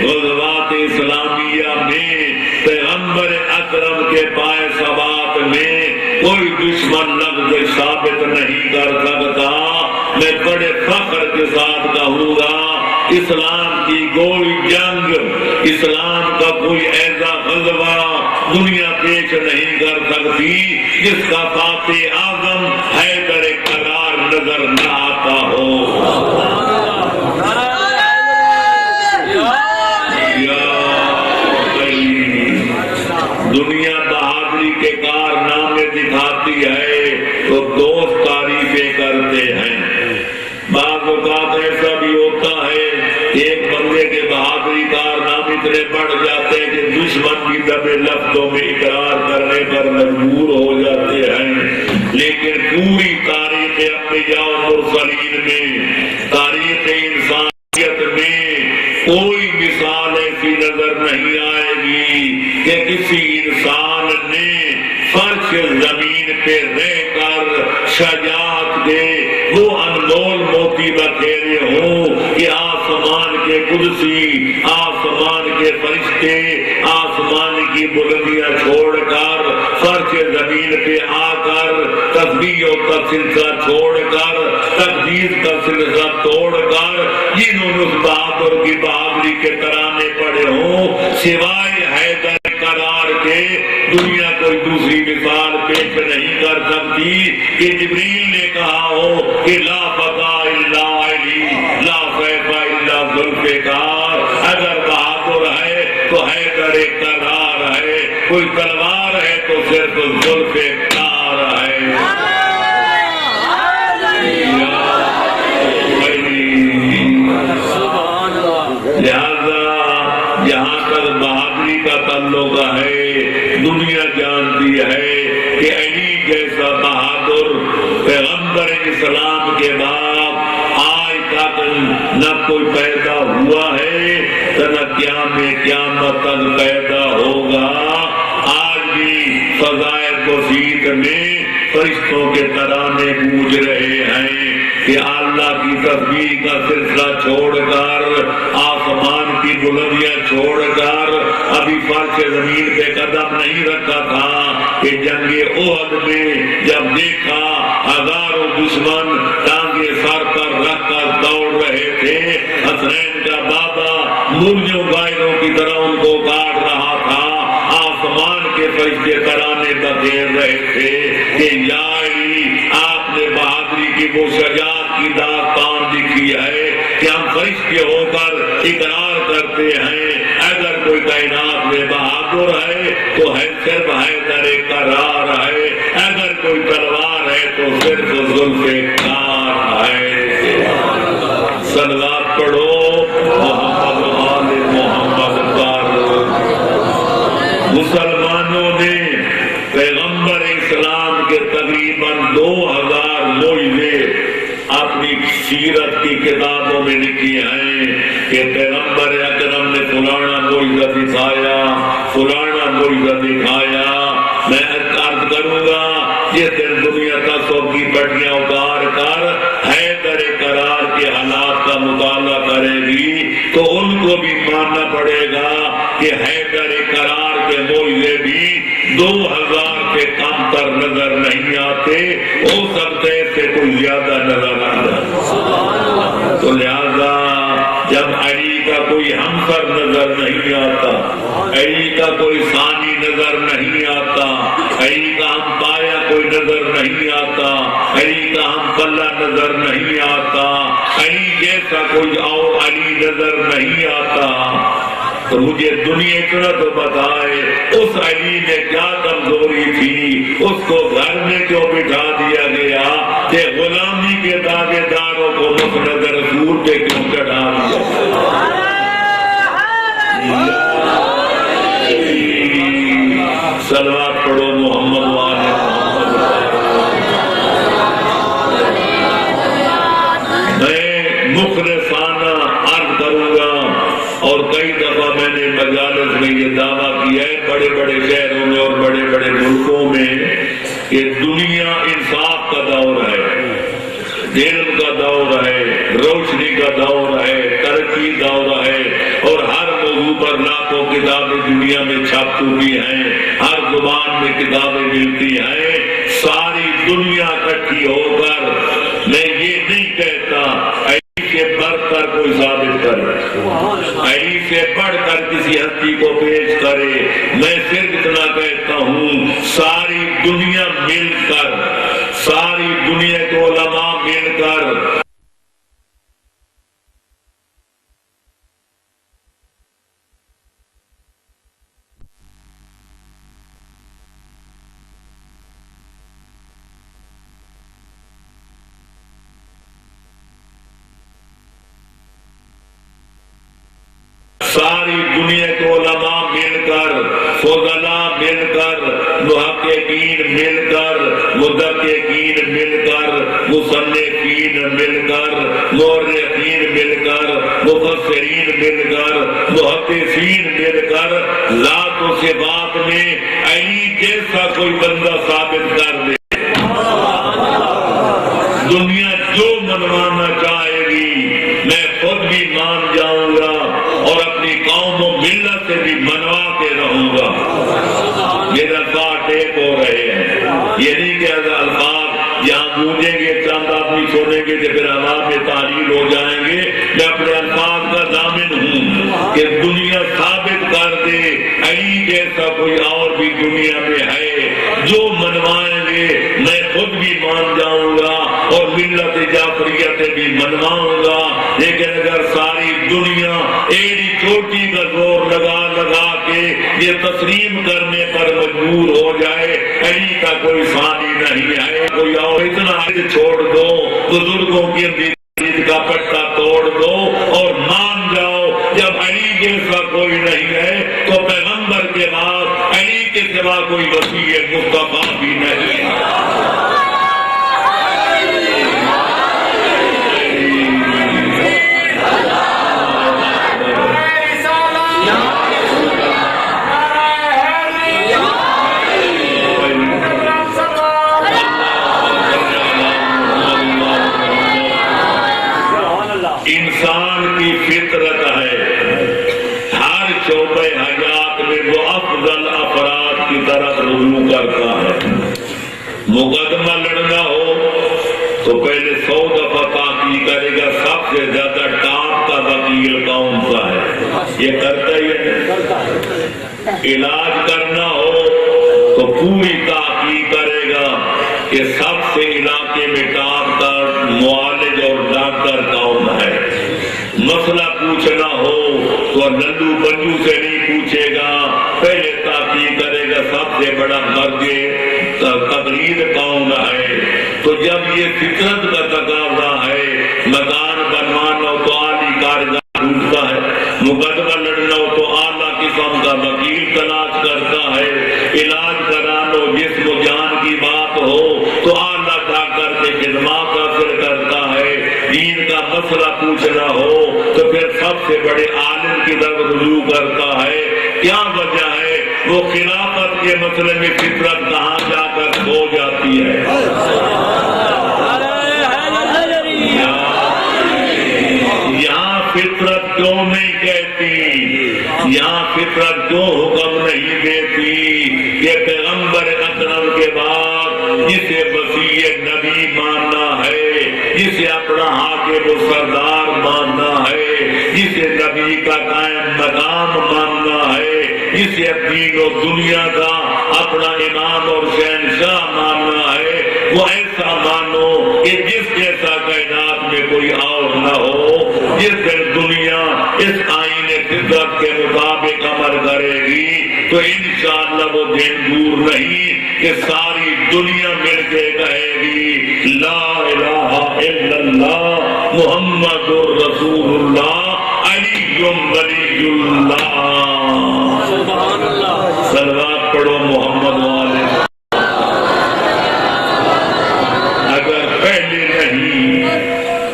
غزوات اسلامیہ میں پیغمبر اکرم کے پائے ثبات میں کوئی دشمن لفظ ثابت نہیں کر سکتا۔ میں بڑے فخر کے ساتھ کہوں گا اسلام کی کوئی جنگ، اسلام کا کوئی ایسا غزوہ دنیا پیش نہیں کر سکتی جس کا فاتح اعظم حیدر کرار نظر نہ آتا ہو۔ دنیا بہادری کے کارنامے دکھاتی ہے تو دوست تعریفیں کرتے ہیں۔ بعض اوقات ایسا بھی ہوتا ہے ایک بندے کے بہادری کارنامے اتنے بڑھ جاتے ہیں کہ دشمن بھی دبے لفظوں میں اقرار کرنے پر مجبور ہو جاتے ہیں۔ لیکن پوری تاریخ انبیاء و مرسلین میں، تاریخ انسانیت میں کوئی مثال ایسی نظر نہیں آئے گی کہ کسی انسان نے فرش زمین پہ رہ کر شجاعت کے وہ انمول موتی بکھیرے ہوں کہ آسمان کے قدسی، آسمان کے فرشتے آسمان کی بلندیاں چھوڑ کر فرش زمین پہ آ کر تسبیحوں کا سلسلہ چھوڑ کر تقدیس کا سلسلہ توڑ کر جنہوں نے اس بہادر کی بہادری کے ترانے پڑے ہوں، سوائے حیدر کرار کے دنیا کوئی دوسری مثال پیش نہیں کر سکتی کہ جبریل نے کہا ہو کہ لا فتح الا علی، لا سیف الا ذوالفقار۔ اگر بہادر ہے تو حیدر کرار ہے، کوئی تلوار ہے تو صرف ذوالفقار ہے۔ لہذا جہاں تک بہادری کا تعلق ہے، دنیا جانتی ہے کہ علی جیسا بہادر پیغمبر اسلام کے بعد آج تک نہ کوئی پیدا ہوا ہے نہ قیامت تک پیدا ہوگا۔ آج بھی فضائے بسیط میں فرشتوں کے ترانے گونج رہے ہیں کہ اللہ کی تسبیح کا سلسلہ چھوڑ کر، آسمان کی بلندیاں چھوڑ کر ابھی فرش زمین پہ قدم نہیں رکھا تھا کہ جنگ احد میں جب دیکھا ہزاروں دشمن ٹانگے سر پر رکھ کر دوڑ رہے تھے، حسنین کا بابا مرغیوں غائروں کی طرح ان کو کاٹ رہا تھا، آسمان کے فرشتے ترانے بکھیر رہے تھے کہ یا علی آپ نے بہادری کی وہ شجاعت کی داستان لکھی ہے کہ ہم فرشتے ہو کر اقرار کرتے ہیں اگر کوئی کائنات میں بہادر ہے تو ہے صرف حیدر کرار ہے، اگر کوئی تلوار ہے تو صرف ذوالفقار ہے۔ صلوات پڑھو محمد مسلمانوں نے پیغمبر اسلام کے تقریباً 2000 معجزے اپنی سیرت کی کتابوں میں لکھی ہیں کہ پیغمبر اکرم نے فلانا معجزہ دکھایا، فلانا معجزہ دکھایا۔ میں عرض کروں گا یہ دن دنیا کا سب کی پٹیاں اتار کر حیدر کرار کے حالات کا مطالعہ کرے گی تو ان کو بھی ماننا پڑے گا کہ حیدر کرار کے معجزے بھی 2000 سے کم تر نظر نہیں آتے، ہو سکتے سے کوئی زیادہ نظر آ جائے۔ تو لہذا جب علی کا کوئی ہمسر نظر نہیں آتا، علی کا کوئی ثانی نظر نہیں آتا، علی کا ہم پایا کوئی نظر نہیں آتا، علی کا ہم پلہ نظر نہیں آتا، علی جیسا کوئی اور علی نظر نہیں آتا، تو مجھے دنیا اتنا تو بتائے اس علی میں کیا کمزوری تھی، اس کو گھر میں کیوں بٹھا دیا گیا کہ غلامی کے دعوے داروں کو مسند رسول پہ کیوں چڑھا دیا؟ صلوات پڑھو محمد والے محمد۔ میں مخلصانہ عرض کروں گا، اور کئی دفعہ میں نے مجالس میں یہ دعویٰ کیا ہے بڑے بڑے شہروں میں اور بڑے بڑے ملکوں میں کہ دنیا انصاف کا دور ہے، علم کا دور ہے، روشنی کا دور ہے، ترقی دور ہے، اور ہر موضوع پر لاکھوں کتابیں دنیا میں چھپ چکی ہیں، ہر زبان میں کتابیں ملتی ہیں۔ ساری دنیا اکٹھی ہو کر میں یہ نہیں کہتا علی سے بڑھ کر کوئی ثابت کرے، علی سے بڑھ کر کسی ہستی کو پیش کرے، میں صرف اتنا کہتا ہوں ساری دنیا مل کر، ساری دنیا کے علماء مل کر ساری دنیا کے علماء مل کر، فضلاء مل کر، محققین مل کر، مدققین مل کر، مصنفین مل کر، مورخین مل کر، مفسرین مل کر، محدثین مل کر ذات و صفات میں علی جیسا کوئی بندہ ثابت کر دے، دنیا جو منوانا چاہے گی میں خود بھی مان جاؤں گا اور اپنی قوم و ملت سے بھی منوا کے رہوں گا۔ میرے الفاظ ٹیپ ہو رہے ہیں، یہ نہیں کہ الفاظ یہاں گونجیں گے چند آدمی سنیں گے کہ پھر عوام میں تعلیل ہو جائیں گے۔ میں اپنے الفاظ کا ضامن ہوں کہ دنیا ثابت کر دے علی جیسا کوئی اور بھی دنیا میں ہے، جو منوائیں گے میں خود بھی مان جاؤں گا اور ملت جعفریہ سے بھی منواؤں گا۔ لیکن اگر ساری دنیا ایڑی چوٹی کا زور لگا لگا کے یہ تسلیم کرنے پر مجبور ہو جائے علی کا کوئی ثانی نہیں ہے کوئی اور، اتنا چھوڑ دو، بزرگوں کی عید کا پٹا توڑ دو اور مان جاؤ جب علی جیسا کوئی نہیں ہے تو پیغمبر کے بعد علی کے سوا کوئی وسیع مصطفیٰ بھی نہیں ہے۔ انسان کی فطرت ہے ہر شعبہ حیات میں وہ افضل افراد کی طرف رجوع کرتا ہے۔ مقدمہ لڑنا ہو تو پہلے 100 دفعہ تحقیق کرے گا سب سے زیادہ ٹاپ کا وکیل کون سا ہے، یہ کرتا ہی ہے۔ علاج کرنا ہو تو پوری تحقیق کرے گا کہ سب سے علاقے میں ٹاپ کا معالج اور ڈاکٹر کون ہے۔ مسئلہ پوچھنا ہو تو للو بنجو سے نہیں پوچھے گا، پہلے تحقیق کرے گا سب سے بڑا مرد تقریر کون ہے۔ تو جب یہ فطرت کا تقاضا ہے، مکان بنوانا ہو تو اعلی کارگر ڈھونڈتا ہے، مقدمہ لڑنا ہو تو اعلیٰ قسم کا وکیل طبیب تلاش کرتا ہے، علاج کرانو جسم و جان کی بات ہو تو اعلیٰ ڈاکٹر کے خدمات حاصل کرتا ہے، دین کا مسئلہ پوچھنا ہو تو پھر سب سے بڑے عالم کی طرف رجوع کرتا ہے۔ کیا وجہ ہے؟ وہ خلافت کے مسئلے میں فطرت کہاں جا کر کھو جاتی ہے۔ یہاں فطرت کیوں نہیں کہتی، یہاں فطرت کیوں حکم نہیں دیتی کہ پیغمبر اکرم کے بعد جسے وسیع نبی ماننا ہے، جسے اپنا حاکم و سردار ماننا ہے، جسے نبی کا قائم مقام ماننا ہے، جسے دین و دنیا کا اپنا امام اور شہنشاہ ماننا ہے، وہ ایسا مانو کہ جس جیسا کائنات میں کوئی اور نہ ہو۔ جس دن دنیا اس آئین فطرت کے مطابق عمل کرے گی تو انشاءاللہ وہ دن دور نہیں کہ ساری دنیا مل کے کہے گی لا الہ الا اللہ محمد رسول اللہ علی ولی اللہ۔ صلوات پڑھو محمد والے۔ اگر پہلے نہیں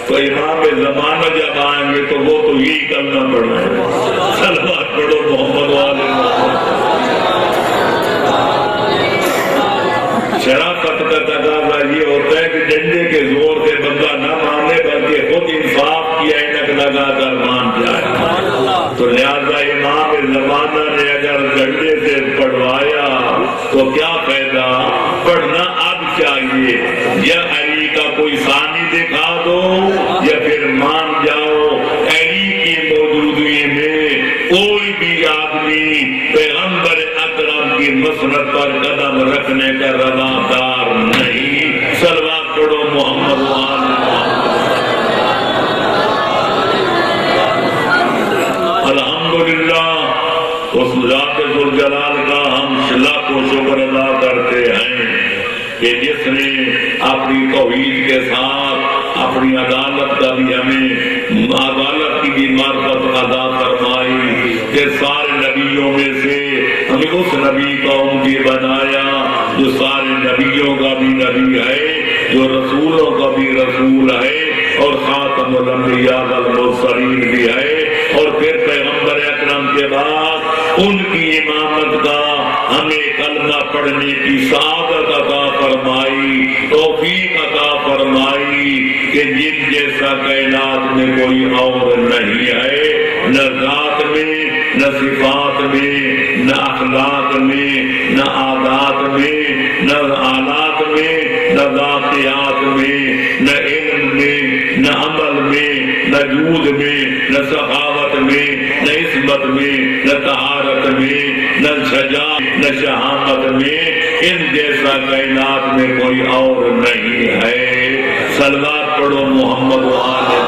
تو امام زمانہ جب آئیں گے تو وہ تو یہی کرنا پڑے گا۔ صلوات پڑھو محمد والے۔ شرافت کا تقاضا یہ ہوتا ہے کہ ڈنڈے کے زور سے بندہ نہ مانے بلکہ خود انصاف کی اینک لگا کر مان جائے۔ تو لہذا امام زمانہ نے اگر ڈنڈے سے پڑھوایا تو کیا فائدہ؟ پڑھنا اب چاہیے، یا علی کا کوئی ثانی دکھا دو یا پھر مان جاؤ علی کی موجودگی میں کوئی بھی آدمی پیغمبر اکرم کی مسند پر قدم رکھنے کا روادار نہیں۔ صلوات پڑھو محمد والے۔ الحمدللہ اس ذات ذوالجلال کا ہم لاکھوں شکر ادا کرتے ہیں کہ جس نے اپنی توحید کے ساتھ اپنی عدالت کا بھی ہمیں عدالت کی بھی معرفت ادا فرمائی کہ سارے نبیوں میں سے ہمیں اس نبی کا امتی بنایا جو سارے نبیوں کا بھی نبی ہے، جو رسولوں کا بھی رسول ہے اور خاتم الانبیاء والمرسلین بھی ہے، اور پھر پیغمبر اکرم کے بعد ان کی امامت کا ہمیں کلمہ پڑھنے کی سعادت عطا فرمائی، توفیق عطا فرمائی کہ جن جیسا کائنات میں کوئی اور نہیں ہے، نہ ذات میں، نہ صفات میں، نہ اخلاق میں، نہ عادات میں، نہ آلات میں، نہ ذاتیات میں، نہ علم میں، نہ عمل میں، نہ جود میں، نہ سخاوت میں، نہ عصمت میں، نہ طہارت میں، نہ شجاعت، نہ شہامت میں، ان جیسا کائنات میں کوئی اور نہیں ہے۔ صلوات پڑھو محمد والے۔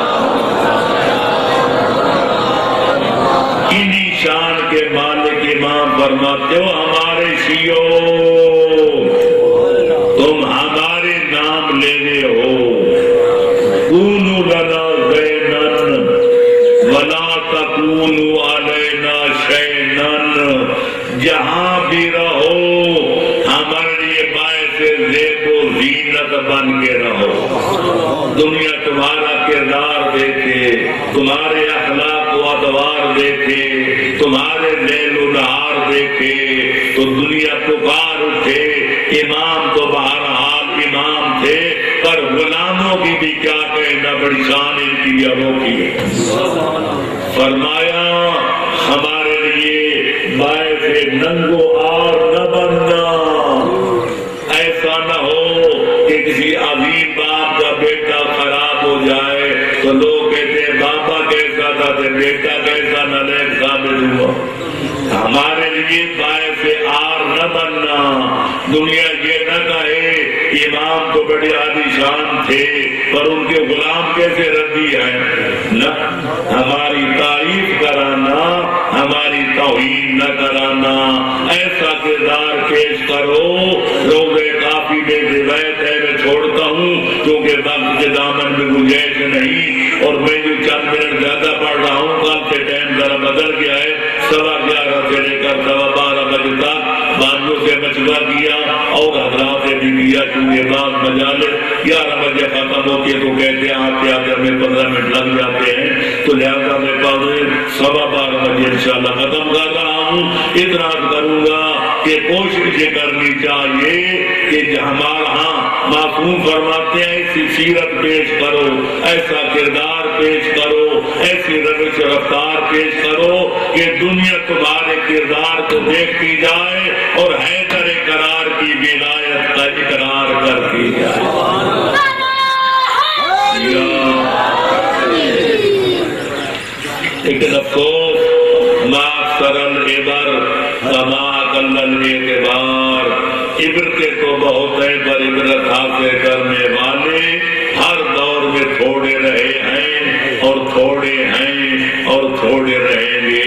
انہی شان کے مالک امام فرماتے ہو ہمارے شیعو تم ہمارے نام لینے ہو، کونوا لنا زینن ولا تکونوا علینا شینن، جہاں بھی رہو ہمارے لیے باعث زیب و زینت بن کے رہو۔ دنیا تمہارا کردار دیکھے، تمہارے اخلاق و ادوار دیکھے، تمہارے لیل و نہار دیکھے تو دنیا پکار اٹھے۔ امام تو بہرحال امام تھے پر غلاموں کی بھی کیا کہنا، بڑی شان ان کی انوکھی ہے۔ فرمایا ہمارے لیے باعث ننگو آر نہ بننا، ایسا نہ ہو کہ کسی عظیم باپ کا بیٹا خراب ہو جائے تو لوگ کہتے ہیں بابا کیسا تھا تو بیٹا کیسا نالائق ثابت ہوا۔ ہمارے لیے باعث آر نہ بننا، دنیا یہ نہ کہے امام تو بڑے عالی شان تھے پر ان کے غلام کیسے ردی ہیں، نہ ہماری تعریف کرانا، ہماری توہین نہ کرانا، ایسا کردار پیش کرو روزے کافی میں روایت ہے میں چھوڑتا ہوں کیونکہ وقت کے دامن میں گنجائش نہیں، اور میں جو چند منٹ زیادہ پڑھ رہا ہوں کل سے ٹائم ذرا بدل گیا ہے، 11:15 سے لے کر 12:15 بجے تک بانجوں سے مشورہ کیا اور حضرات سے بھی کیا، چونکہ بعض مجالس 11 بجے ختم ہوتی ہے تو کہتے ہیں آتے آتے ہمیں 15 منٹ لگ جاتے ہیں، تو لہٰذا میں 12:15 بجے انشاءاللہ ختم کر رہا ہوں۔ اتنا کروں گا کہ کوشش یہ کرنی چاہیے کہ ہمارا ہاں معصوم فرماتے ہیں ایسی سیرت پیش کرو، ایسا کردار پیش کرو، ایسی روش رفتار پیش کرو کہ دنیا تمہارے کردار کو دیکھتی جائے اور حیدر قرار کی ولایت کا اقرار کرتی جائے۔ لیکن افسوس ما سرل عبر کما کل اعتبار، عبرتیں تو بہت ہیں پر عبرت حاصل کرنے والے ہر دور میں تھوڑے رہے ہیں اور تھوڑے ہیں اور تھوڑے رہیں گے۔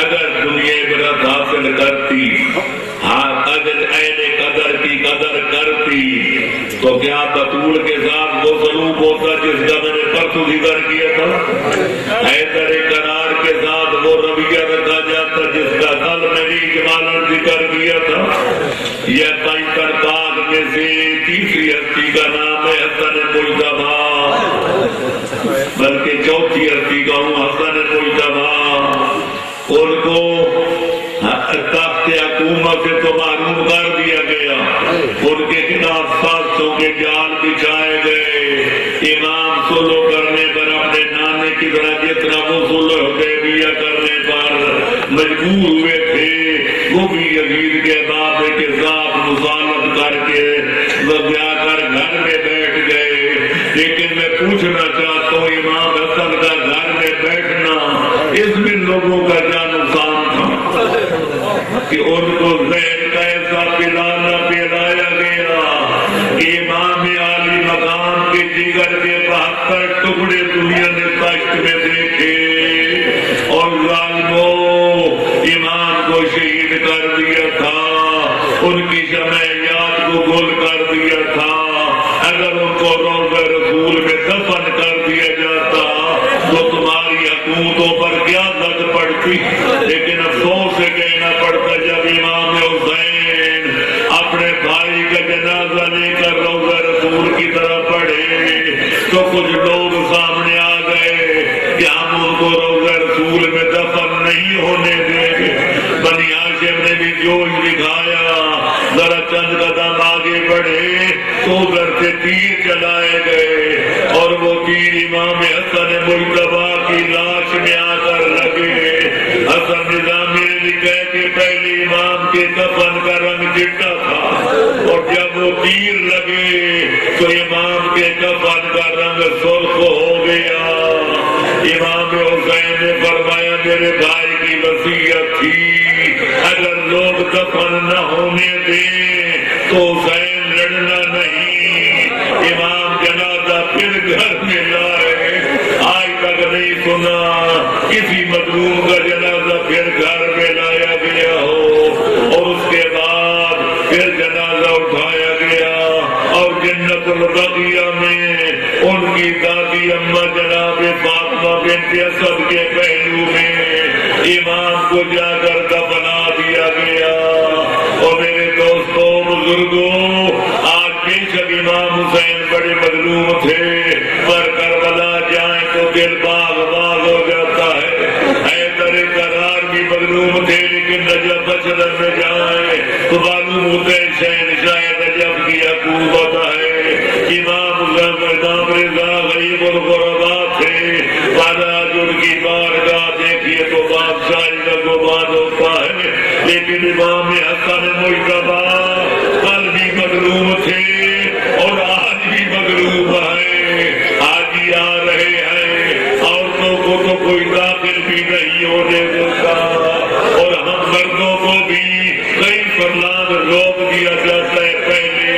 اگر دنیا عبرت حاصل کرتی، اگر اہل قدر کی قدر کرتی تو کیا بطول کے ساتھ وہ سلوک ہوتا جس کا میں نے پرسوں ذکر کیا تھا؟ حیدر قرار کے ساتھ وہ رویہ رکھا جاتا جس کا کل میں نے اجمالاً ذکر کیا تھا۔ یہ 75 باغ میں سے تیسری ہستی کا نام ہے حسن مجتبیٰ، بلکہ چوتھی ہستی کا ہوں حسن مجتبیٰ۔ ان کو تخت حکومت سے تو محروم کر دیا گیا، ان کے خلاف سازشوں کے جال بچھائے گئے، امام سلو کرنے پر اپنے نانے کی طرح جتنا وہ سلو حدیبیہ کرنے پر مجبور ہوئے تھے وہ بھی یزید کے بابے کے ساتھ مصالحت کر کے جا کر گھر میں بیٹھ گئے۔ لیکن میں پوچھنا چاہتا ہوں امام حسن کا گھر میں بیٹھنا اس میں لوگوں کا کیا نقصان تھا کہ ان کو زہر کا ایسا پلایا گیا کہ امام عالی مقام کے جگر کے 72 ٹکڑے دنیا نے تشت میں دیکھے، اور ظالموں امام کو شہید کر دیا تھا، ان کی شمعیات کو گل کر دیا تھا۔ اگر ان کو روضہ رسول میں دفن کر دیا جاتا تو تمہاری حکومتوں پر کیا زد پڑتی، لیکن افسوس سے کہنا پڑتا جب امام حسین اپنے بھائی کا جنازہ لے کر روضہ رسول کی طرف بڑھے تو کچھ لوگ سامنے آ گئے کہ ہم ان کو روضہ رسول میں دفن نہیں ہونے دیں گے۔ بنی ہاشم نے بھی جوش دکھایا، ذرا چند قدم آگے بڑھے تو ادھر سے تیر چلائے گئے اور وہ تیر امام حسن مجتبیٰ کی لاش میں آ کر لگے۔ حسن نظامی نے لکھا کہ پہلے امام کے کفن کا رنگ چٹا تھا اور جب وہ تیر لگے تو امام کے کفن کا رنگ سرخ ہو گیا۔ امام حسین نے فرمایا میرے بھائی کی وصیت تھی اگر لوگ دفن نہ ہونے دیں تو حسین لڑنا نہیں۔ امام جنازہ پھر گھر میں لائے، آج تک نہیں سنا کسی مظلوم کا جنازہ پھر گھر میں لایا گیا ہو، اور اس کے بعد پھر جنازہ اٹھایا گیا اور جنت البقیہ میں ان کی دادی اماں جناب فاطمہ بنت اسد کے پہلو میں امام کو جا کر دفنا دیا گیا۔ اور میرے دوستوں بزرگوں، آج بے شک امام حسین بڑے مظلوم تھے پر کربلا جائیں تو دل باغ باغ ہو جاتا ہے۔ حیدر قرار بھی مظلوم تھے لیکن نجف اشرف میں جائیں تو معلوم ہوتے شہنشاہ نجف کی حکومت ہے۔ امام رضا غریب الغربا تھے، آج ان کی بارگاہ دیکھیے تو بادشاہی کا گمان ہوتا ہے، لیکن امام حسن مجتبیٰ کل بھی مظلوم تھے اور آج بھی مظلوم ہے، آج ہی آ رہے ہیں، عورتوں کو تو کوئی داخل بھی نہیں ہونے دیتا اور ہم مردوں کو بھی کئی فرلانگ روک دیا جاتا ہے۔ پہلے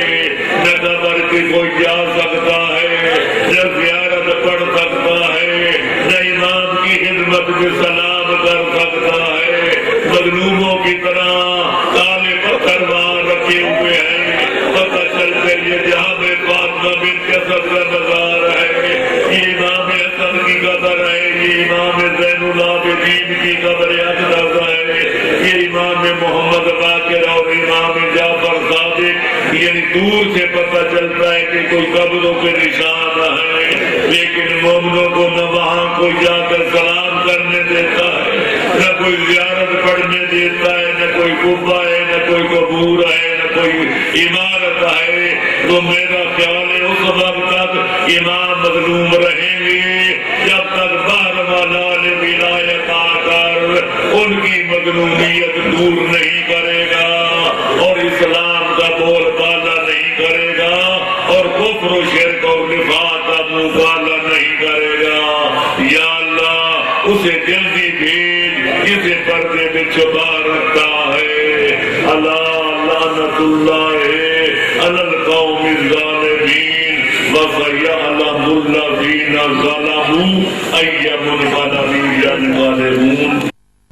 نہ قبر کی کوئی جا سکتا ہے، نہ زیارت پڑھ سکتا ہے، نہ امام کی خدمت میں سلام کر سکتا ہے۔ مظلوموں کی طرح کالے پتھر وہاں رکھے ہوئے ہیں، پتہ چلتے حسن کا مزار ہے، یہ امام حسن کی قبر ہے، یہ امام زین العابدین کی قبر اقدس ہے، یہ امام محمد باقر اور امام جعفر صادق، یعنی دور سے پتہ چلتا ہے کہ کوئی قبروں کے نشان ہے، لیکن مومنوں کو نہ وہاں کوئی جا کر سلام کرنے دیتا ہے، نہ کوئی زیارت پڑھنے دیتا ہے، نہ کوئی قبہ ہے، نہ کوئی قبور ہے، نہ کوئی عمارت ہے۔ تو میرا خیال ہے اس وقت تک امام مظلوم رہیں گے جب تک بہرحال ولایت آ کر ان کی مظلومیت دور نہیں کرے گا اور اسلام کا بول بالا نہیں کرے گا اور کفر و شرک اور نفاق کا منہ بالا نہیں کرے گا۔ یا اللہ اسے جلدی بھیج جسے پردے میں چھپا رکھتا ہے۔ اللہ لعنت اللہ علی القوم الظالمین وسيعلم الذين ظلموا أي منقلب ينقلبون۔